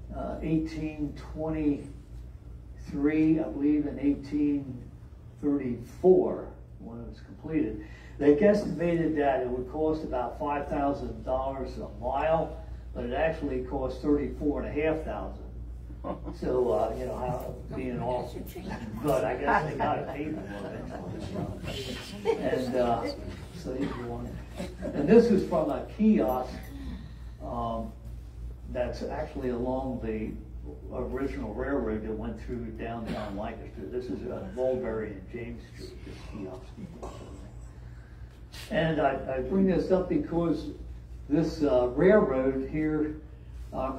1823, I believe, and 1834 when it was completed. They guesstimated that it would cost about $5,000 a mile, but it actually cost $34,500. So, how being awesome. But I guess they got it paid for eventually. And so here's one. And this is from a kiosk that's actually along the original railroad that went through downtown Lancaster. This is Mulberry and James Street, this kiosk. And I bring this up because this railroad here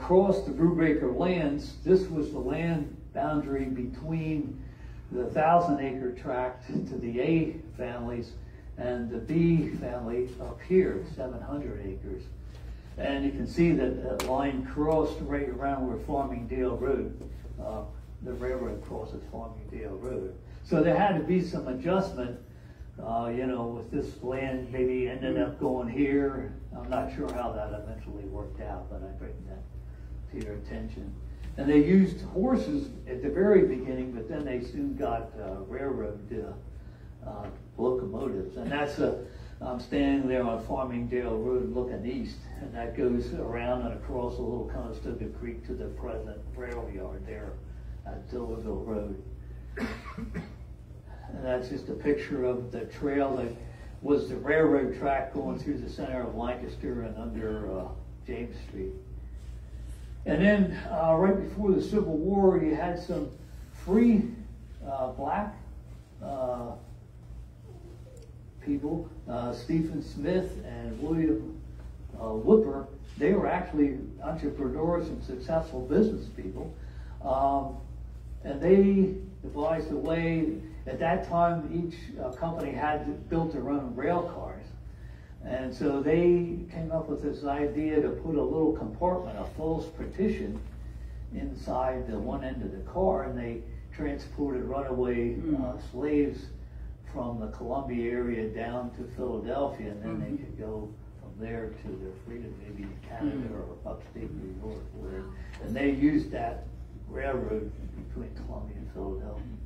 crossed the Brubaker lands. This was the land boundary between the 1,000-acre tract to the A families and the B family up here, 700 acres. And you can see that that line crossed right around where Farmingdale Road, the railroad crosses Farmingdale Road. So there had to be some adjustment, with this land maybe ended up going here. I'm not sure how that eventually worked out, but I bring that to your attention. And they used horses at the very beginning, but then they soon got railroad locomotives. And that's I'm standing there on Farmingdale Road looking east, and that goes around and across a little Conestoga Creek to the present rail yard there at Dillerville Road. And that's just a picture of the trail that was the railroad track going through the center of Lancaster and under James Street. And then right before the Civil War, you had some free black people, Stephen Smith and William Whipper. They were actually entrepreneurs and successful business people. And they devised a way. At that time, each company had built their own rail cars. And so they came up with this idea to put a little compartment, a false partition, inside the one end of the car, and they transported runaway slaves from the Columbia area down to Philadelphia, and then they could go from there to their freedom, maybe in Canada or upstate New York. And they used that railroad between Columbia and Philadelphia.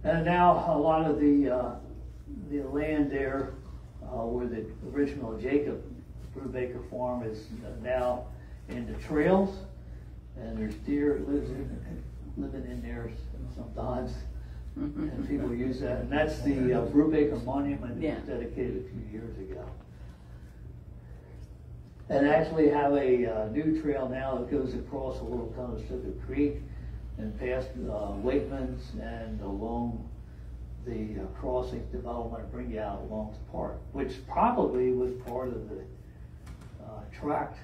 And now a lot of the land there where the original Jacob Brubaker farm is now into trails, and there's deer living in there sometimes. And people use that, and that's the Brubaker Monument that was dedicated a few years ago. And actually have a new trail now that goes across a little Conestoga Creek and past Wakeman's and along the crossing development and bring you out along the park, which probably was part of the tract,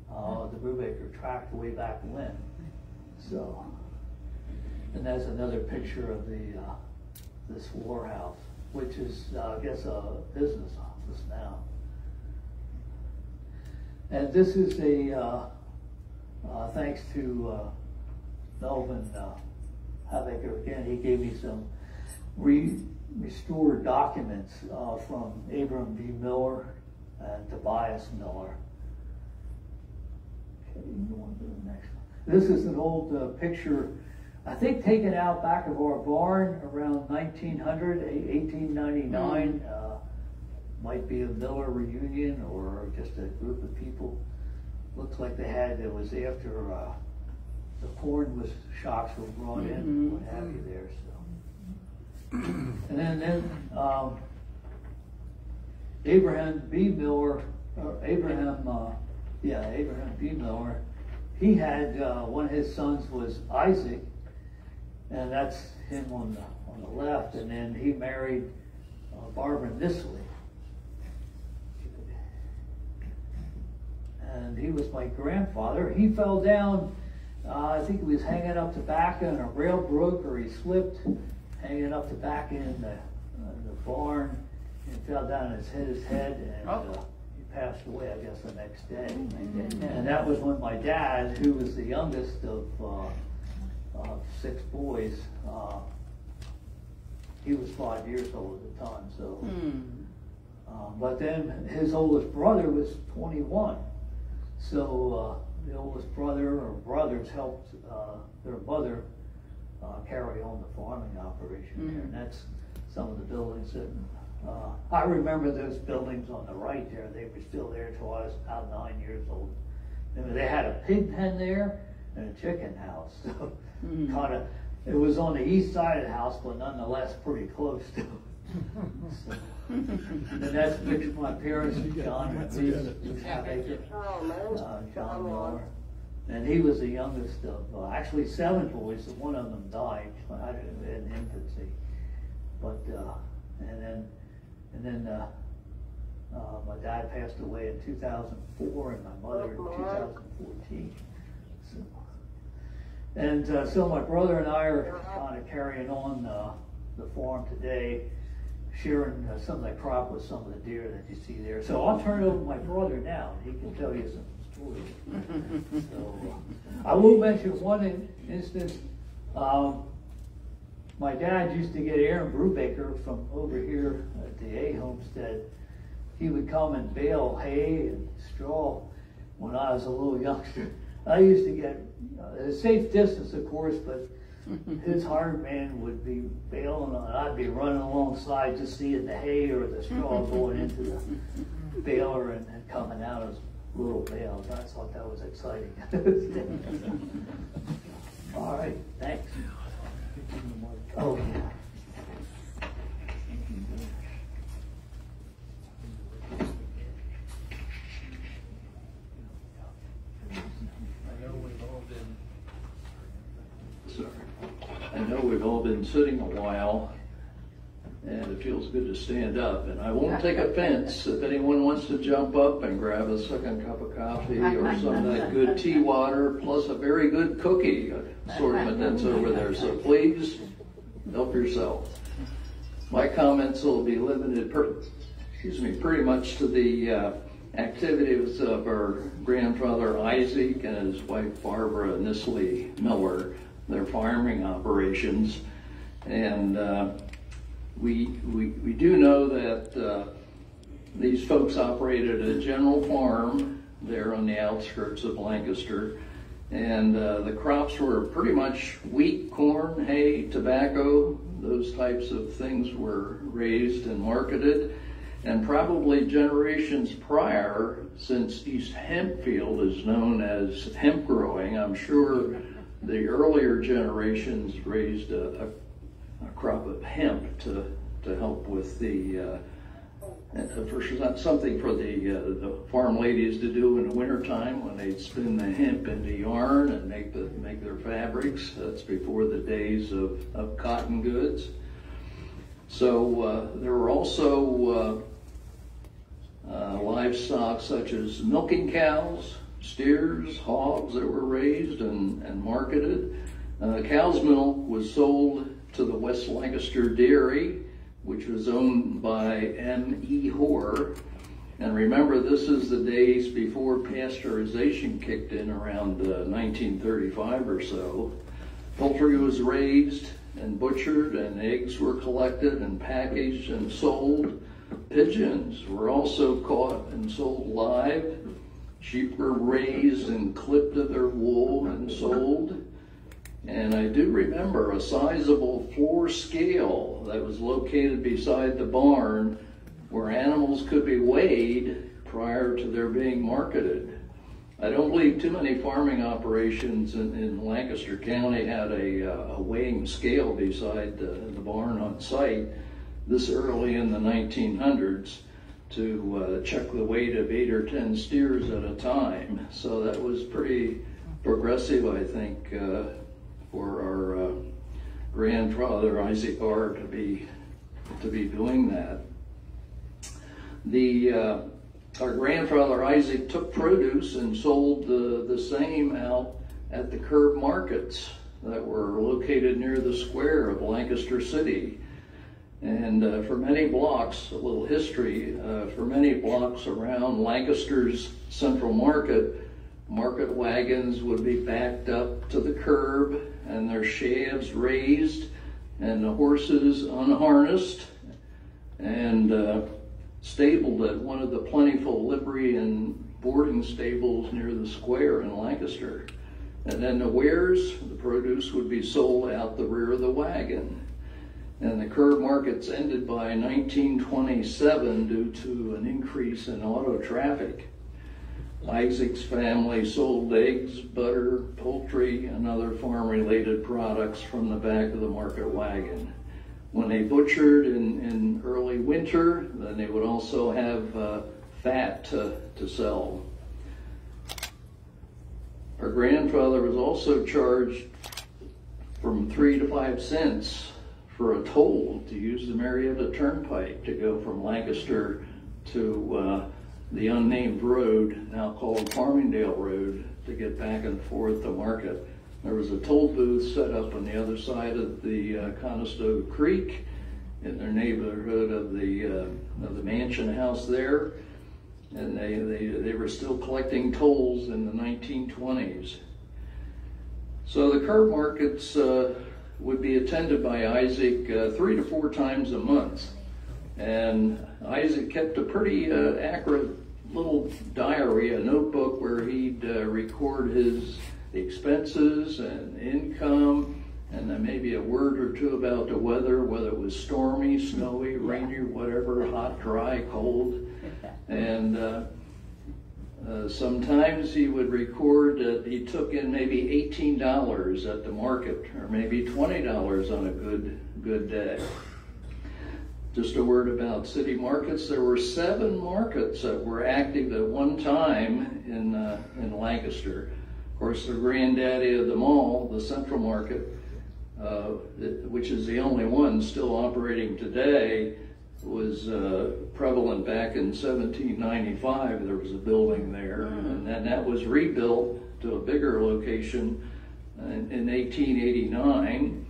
the Brubaker tract way back when. So, and that's another picture of the this war house, which is I guess a business office now. And this is a thanks to Melvin Habecker again. He gave me some restored documents from Abram B. Miller and Tobias Miller. Okay, you want to do the next one. This is an old picture, I think taken out back of our barn around 1900, 1899. Might be a Miller reunion or just a group of people. Looks like they had, it was after the corn shocks were brought in, what have you there. So, and then Abraham B. Miller, Abraham B. Miller. He had one of his sons was Isaac, and that's him on the left. And then he married Barbara Nisley. And he was my grandfather. He fell down, I think he was hanging up tobacco and a rail broke, or he slipped hanging up tobacco in the barn and fell down and hit his head, and he passed away, I guess, the next day. And that was when my dad, who was the youngest of 6 boys, he was 5 years old at the time. So, but then his oldest brother was 21. So the oldest brother or brothers helped their mother carry on the farming operation there, and that's some of the buildings that I remember. Those buildings on the right there, they were still there till I was about 9 years old. And they had a pig pen there and a chicken house. So kind of, it was on the east side of the house, but nonetheless pretty close to it. So, and that's a picture of my parents, John and John Miller. And he was the youngest of actually 7 boys. One of them died in infancy. But and then my dad passed away in 2004, and my mother in 2014. So, and so my brother and I are kind of carrying on the farm today, sharing some of the crop with some of the deer that you see there. So I'll turn it over to my brother now, and he can tell you some stories. So I will mention one instance. My dad used to get Aaron Brubaker from over here at the A Homestead. He would come and bale hay and straw when I was a little youngster. I used to get a safe distance, of course, but his hired man would be baling on, I'd be running alongside just seeing the hay or the straw going into the baler and coming out as little bales. I thought that was exciting. All right, thanks. Oh, yeah. I know we've all been sitting a while, and it feels good to stand up. And I won't take offense if anyone wants to jump up and grab a second cup of coffee or some of that good tea water, plus a very good cookie assortment that's over there. So please help yourself. My comments will be limited, pretty much to the activities of our grandfather Isaac and his wife Barbara Nisley Miller, their farming operations. And we do know that these folks operated a general farm there on the outskirts of Lancaster, and the crops were pretty much wheat, corn, hay, tobacco. Those types of things were raised and marketed. And probably generations prior, since East Hempfield is known as hemp growing, I'm sure the earlier generations raised a crop of hemp to help with the for something for the farm ladies to do in the wintertime when they spin the hemp into yarn and make their fabrics. That's before the days of cotton goods. So there were also livestock such as milking cows, steers, hogs that were raised and marketed. Cow's milk was sold to the West Lancaster Dairy, which was owned by M.E. Hoare. And remember, this is the days before pasteurization kicked in around 1935 or so. Poultry was raised and butchered, and eggs were collected and packaged and sold. Pigeons were also caught and sold live. Sheep were raised and clipped of their wool and sold. And I do remember a sizable floor scale that was located beside the barn where animals could be weighed prior to their being marketed. I don't believe too many farming operations in Lancaster County had a weighing scale beside the barn on site this early in the 1900s to check the weight of 8 or 10 steers at a time. So that was pretty progressive, I think, for our grandfather Isaac R. to be doing that. Our grandfather Isaac took produce and sold the same out at the curb markets that were located near the square of Lancaster City. And for many blocks, a little history, for many blocks around Lancaster's Central Market, market wagons would be backed up to the curb and their shafts raised and the horses unharnessed and stabled at one of the plentiful livery and boarding stables near the square in Lancaster. And then the wares, the produce, would be sold out the rear of the wagon. And the curb markets ended by 1927 due to an increase in auto traffic. Isaac's family sold eggs, butter, poultry, and other farm-related products from the back of the market wagon. When they butchered in early winter, then they would also have fat to sell. Our grandfather was also charged from 3 to 5 cents for a toll to use the Marietta Turnpike to go from Lancaster to the unnamed road, now called Farmingdale Road, to get back and forth to market. There was a toll booth set up on the other side of the Conestoga Creek in their neighborhood of the mansion house there, and they were still collecting tolls in the 1920s. So the curb markets would be attended by Isaac 3 to 4 times a month, and Isaac kept a pretty accurate little diary, a notebook where he'd record his expenses and income, and then maybe a word or two about the weather, whether it was stormy, snowy, rainy, whatever, hot, dry, cold. And sometimes he would record that he took in maybe $18 at the market, or maybe $20 on a good day. Just a word about city markets. There were 7 markets that were active at one time in Lancaster. Of course, the granddaddy of them all, the Central Market, which is the only one still operating today, was prevalent back in 1795. There was a building there, and then that was rebuilt to a bigger location in 1889.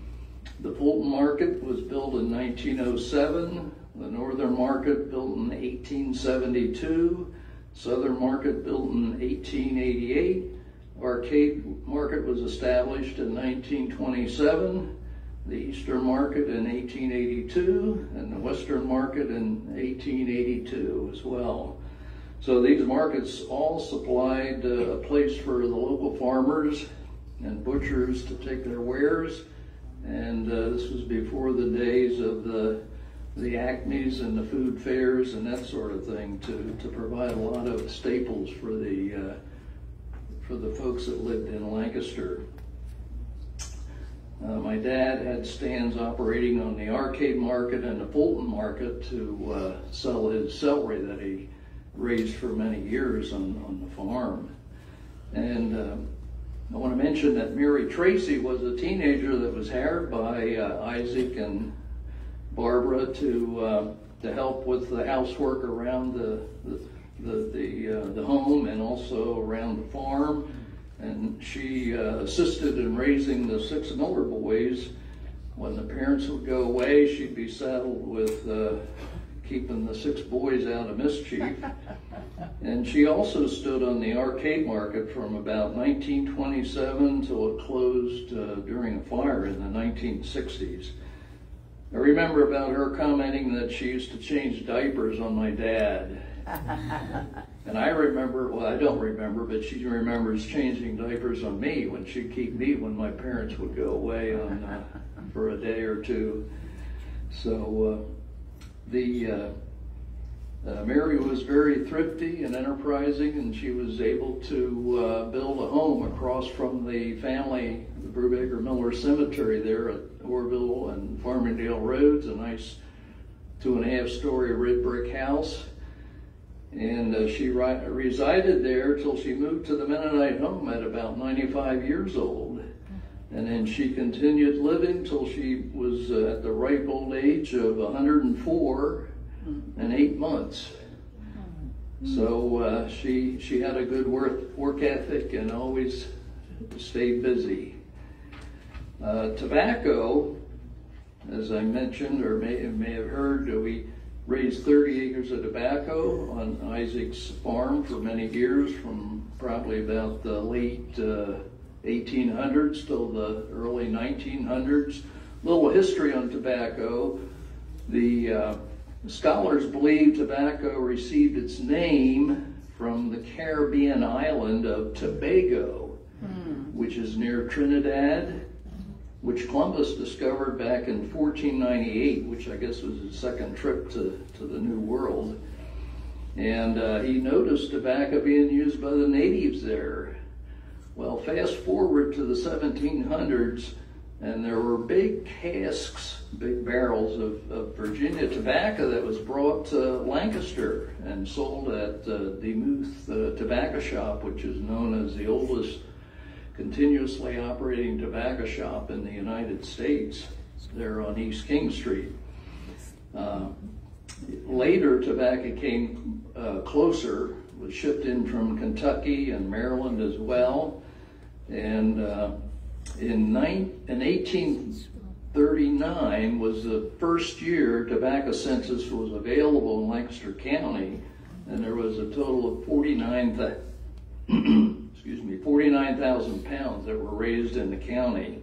The Fulton Market was built in 1907, the Northern Market built in 1872, Southern Market built in 1888, Arcade Market was established in 1927, the Eastern Market in 1882, and the Western Market in 1882 as well. So these markets all supplied a place for the local farmers and butchers to take their wares. And this was before the days of the Acmes and the food fairs and that sort of thing to provide a lot of staples for the folks that lived in Lancaster. My dad had stands operating on the arcade market and the Fulton market to sell his celery that he raised for many years on the farm. And I want to mention that Mary Tracy was a teenager that was hired by Isaac and Barbara to help with the housework around the home and also around the farm. And she assisted in raising the 6 Miller boys. When the parents would go away, she'd be saddled with keeping the 6 boys out of mischief. And she also stood on the arcade market from about 1927 till it closed during a fire in the 1960s. I remember about her commenting that she used to change diapers on my dad. And I remember, well, I don't remember, but she remembers changing diapers on me when she'd keep me when my parents would go away on, for a day or two. So Mary was very thrifty and enterprising, and she was able to build a home across from the family, the Brubaker Miller Cemetery there at Orville and Farmingdale Roads, a nice 2.5-story red brick house. And she resided there till she moved to the Mennonite home at about 95 years old. And then she continued living till she was at the ripe old age of 104 and 8 months. So she had a good work ethic and always stayed busy. Tobacco, as I mentioned or may have heard, we raised 30 acres of tobacco on Isaac's farm for many years, from probably about the late 1800s till the early 1900s. Little history on tobacco. The scholars believe tobacco received its name from the Caribbean island of Tobago, which is near Trinidad, which Columbus discovered back in 1498, which I guess was his second trip to the New World. And he noticed tobacco being used by the natives there. Well, fast forward to the 1700s, and there were big casks, big barrels of Virginia tobacco that was brought to Lancaster and sold at Demuth Tobacco Shop, which is known as the oldest continuously operating tobacco shop in the United States, there on East King Street. Later, tobacco came closer, was shipped in from Kentucky and Maryland as well. And in 1839 was the first year tobacco census was available in Lancaster County, and there was a total of 49,000 pounds that were raised in the county.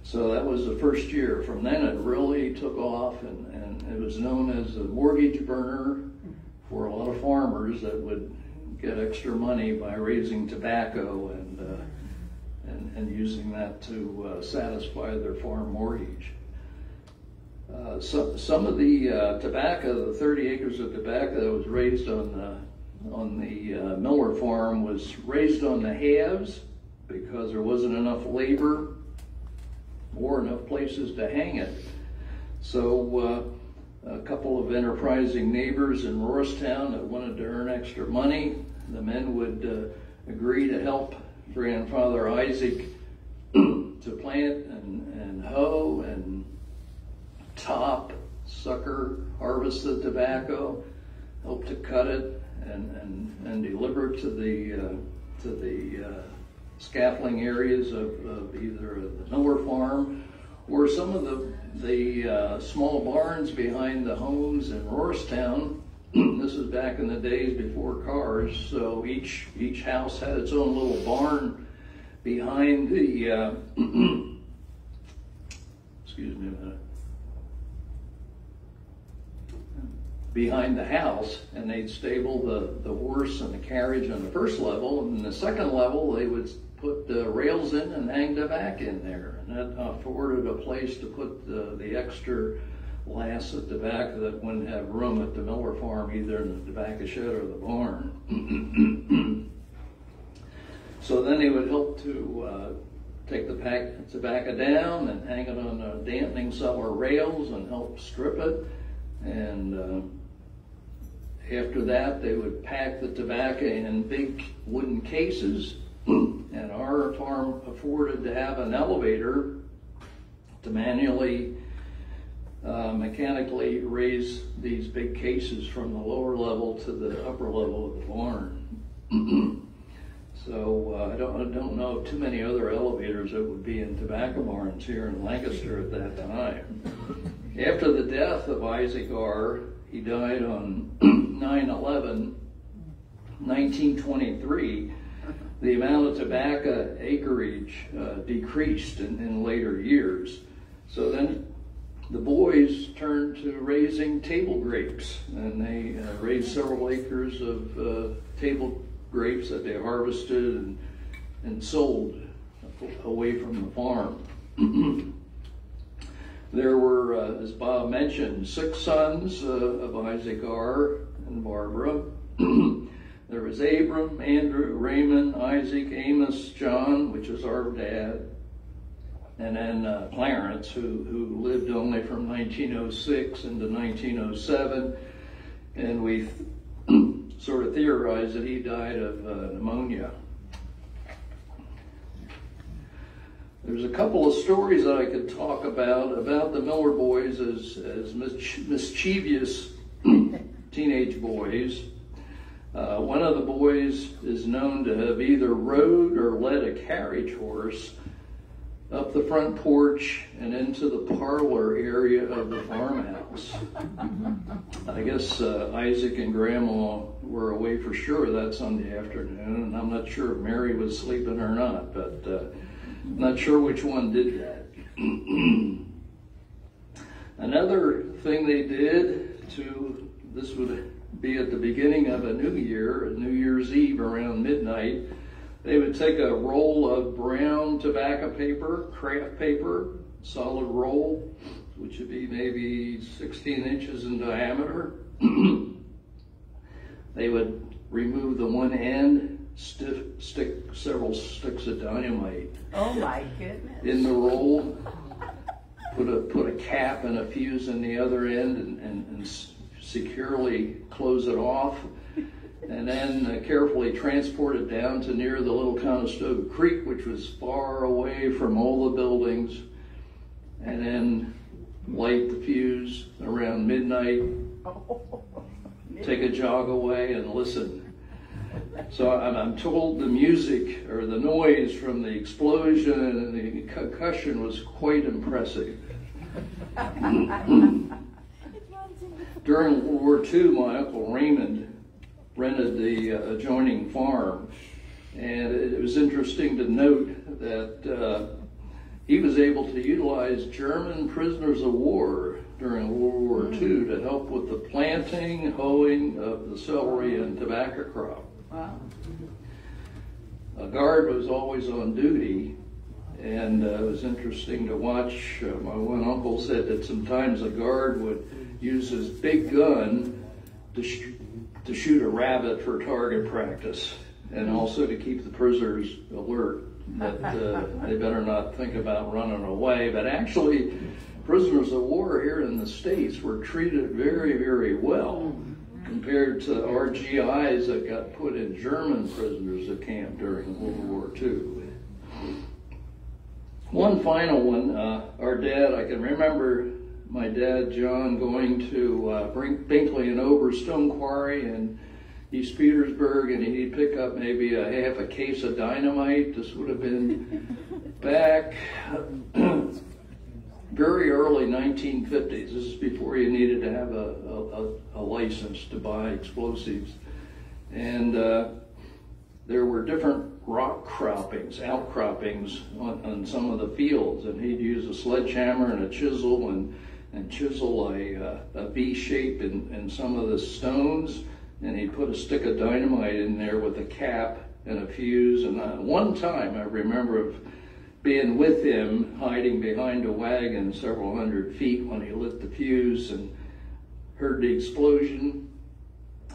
So that was the first year. From then it really took off, and it was known as a mortgage burner for a lot of farmers that would get extra money by raising tobacco and using that to satisfy their farm mortgage. Some of the tobacco, the 30 acres of tobacco that was raised on the Miller farm, was raised on the halves because there wasn't enough labor or enough places to hang it. So a couple of enterprising neighbors in Morristown that wanted to earn extra money, the men would agree to help grandfather Isaac to plant and hoe and top, sucker, harvest the tobacco, help to cut it and deliver it to the scaffolding areas of either the Miller farm or some of the small barns behind the homes in Morristown. This is back in the days before cars, so each house had its own little barn behind the excuse me a minute, behind the house, and they'd stable the horse and the carriage on the first level, and the second level they would put the rails in and hang the back in there, and that afforded a place to put the extra lass of tobacco that wouldn't have room at the Miller farm, either in the tobacco shed or the barn. So then they would help to take the tobacco down and hang it on a dampening cellar rails and help strip it. And after that, they would pack the tobacco in big wooden cases. And our farm afforded to have an elevator to manually, mechanically raise these big cases from the lower level to the upper level of the barn. So I don't know of too many other elevators that would be in tobacco barns here in Lancaster at that time. After the death of Isaac R., he died on 9/11, 1923, the amount of tobacco acreage decreased in later years. So then the boys turned to raising table grapes, and they raised several acres of table grapes that they harvested and sold away from the farm. There were, as Bob mentioned, 6 sons of Isaac R. and Barbara. There was Abram, Andrew, Raymond, Isaac, Amos, John, which is our dad, and then Clarence, who lived only from 1906 into 1907, and we sort of theorized that he died of pneumonia. There's a couple of stories that I could talk about the Miller boys as mischievous teenage boys. One of the boys is known to have either rode or led a carriage horse up the front porch and into the parlor area of the farmhouse. I guess Isaac and Grandma were away for sure that Sunday afternoon, and I'm not sure if Mary was sleeping or not, but I'm not sure which one did that. Another thing they did this would be at the beginning of a new year, New Year's Eve around midnight, they would take a roll of brown tobacco paper, craft paper, solid roll, which would be maybe 16 inches in diameter. They would remove the one end, stick several sticks of dynamite. Oh my goodness. In the roll, put a cap and a fuse in the other end and securely close it off. And then carefully transport it down to near the little Conestoga Creek, which was far away from all the buildings, and then light the fuse around midnight, take a jog away and listen. So I'm told the music or the noise from the explosion and the concussion was quite impressive. During World War II, my Uncle Raymond rented the adjoining farm, and it was interesting to note that he was able to utilize German prisoners of war during World War II to help with the planting, hoeing of the celery and tobacco crop. Wow. A guard was always on duty, and it was interesting to watch. My one uncle said that sometimes a guard would use his big gun to shoot a rabbit for target practice, and also to keep the prisoners alert that they better not think about running away. But actually, prisoners of war here in the States were treated very, very well compared to our GIs that got put in German prisoners of camp during World War II. One final one, our dad, I can remember my dad, John, going to Binkley and Ober Stone Quarry in East Petersburg, and he'd pick up maybe a half a case of dynamite. This would have been back very early 1950s. This is before you needed to have a license to buy explosives. And there were different rock outcroppings on some of the fields, and he'd use a sledgehammer and a chisel and chisel a V shape in some of the stones, and he'd put a stick of dynamite in there with a cap and a fuse. And one time I remember of being with him hiding behind a wagon several hundred feet when he lit the fuse and heard the explosion.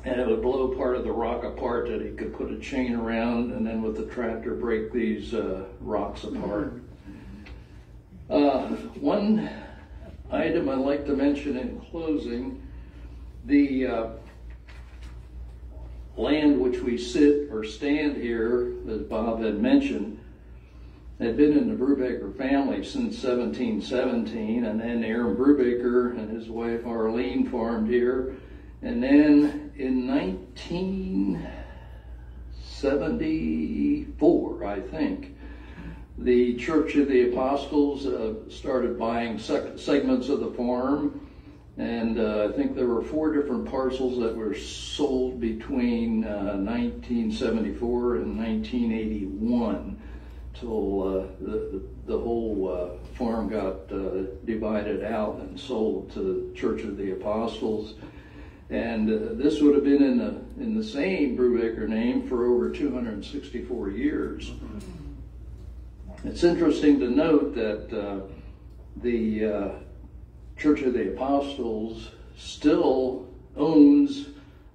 and it would blow part of the rock apart that he could put a chain around, and then with the tractor break these rocks apart. One item I'd like to mention in closing, the land which we sit or stand here, as Bob had mentioned, had been in the Brubaker family since 1717, and then Aaron Brubaker and his wife Arlene farmed here, and then in 1974, I think, the Church of the Apostles started buying segments of the farm, and I think there were 4 different parcels that were sold between 1974 and 1981 till the whole farm got divided out and sold to the Church of the Apostles. And this would have been in the same Brubaker name for over 264 years. It's interesting to note that the Church of the Apostles still owns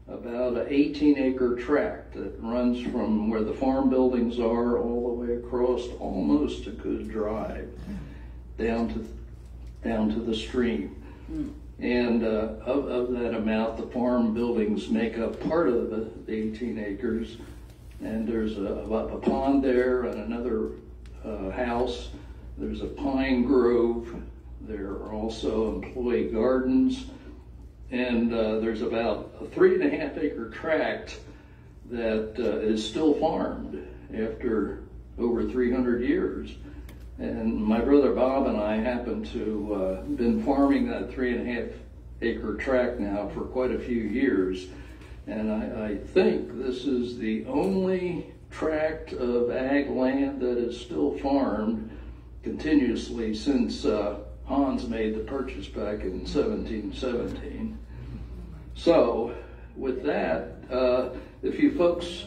about an 18-acre tract that runs from where the farm buildings are all the way across almost a good drive down to the stream. And of that amount, the farm buildings make up part of the 18 acres. And there's a pond there and another house. There's a pine grove. There are also employee gardens. And there's about a 3.5 acre tract that is still farmed after over 300 years. And my brother Bob and I happen to been farming that 3.5 acre tract now for quite a few years. And I think this is the only tract of ag land that is still farmed continuously since Hans made the purchase back in 1717. So with that, if you folks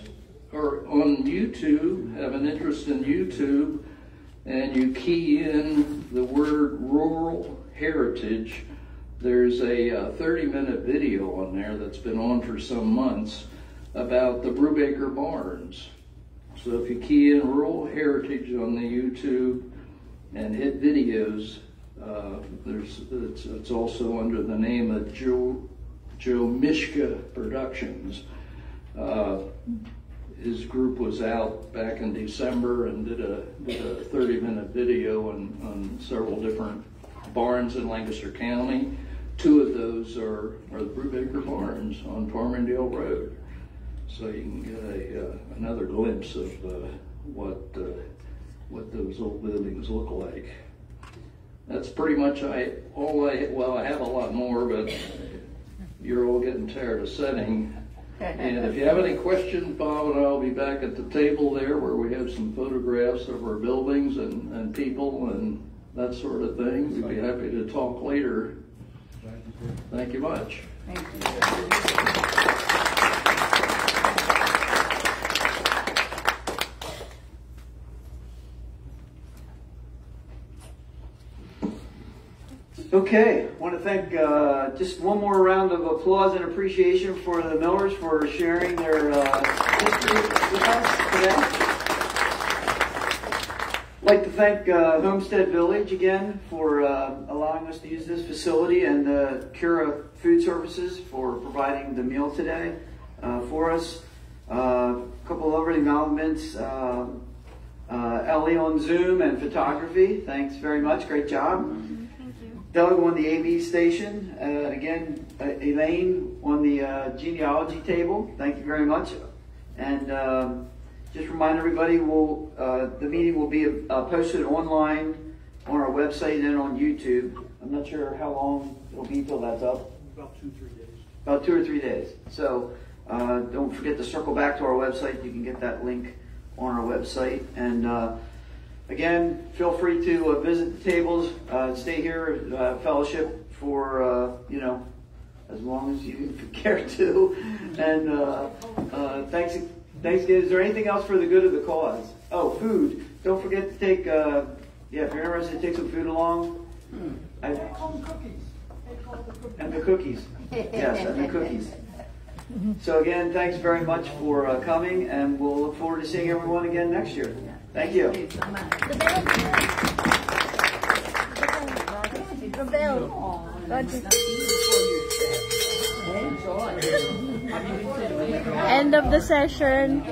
are on YouTube, have an interest in YouTube, and you key in the word rural heritage, there's a 30-minute video on there that's been on for some months about the Brubaker barns. So if you key in rural heritage on the YouTube and hit videos, it's also under the name of Joe Mishka Productions. His group was out back in December and did a 30-minute video on several different barns in Lancaster County. 2 of those are the Brubaker barns on Farmingdale Road. So you can get another glimpse of what those old buildings look like. That's pretty much well, I have a lot more, but you're all getting tired of setting. And if you have any questions, Bob and I will be back at the table there where we have some photographs of our buildings and people and that sort of thing. We'd be happy to talk later. Thank you much. Thank you. Okay, I want to thank just one more round of applause and appreciation for the Millers for sharing their history with us today. I'd like to thank Homestead Village again for allowing us to use this facility, and Cura Food Services for providing the meal today for us. A couple other acknowledgments. Ellie on Zoom and photography, thanks very much, great job. Doug on the AV station, again, Elaine on the genealogy table, thank you very much. And just remind everybody, the meeting will be posted online on our website and on YouTube. I'm not sure how long it'll be till that's up. About 2-3 days. About 2 or 3 days. So don't forget to circle back to our website. You can get that link on our website. And again, feel free to visit the tables, stay here, fellowship for, as long as you care to. And thanks again. Is there anything else for the good of the cause? Oh, food. Don't forget to take, if you're interested, take some food along. They call them cookies. They call the cookies. And the cookies. Yes, and the cookies. So again, thanks very much for coming, and we'll look forward to seeing everyone again next year. Thank you. End of the session.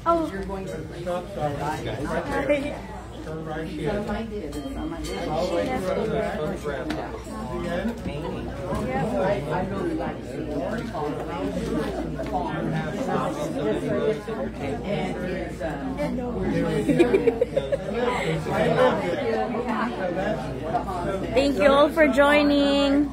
Oh. Turn right here. I really like to see the farm. Thank you all for joining.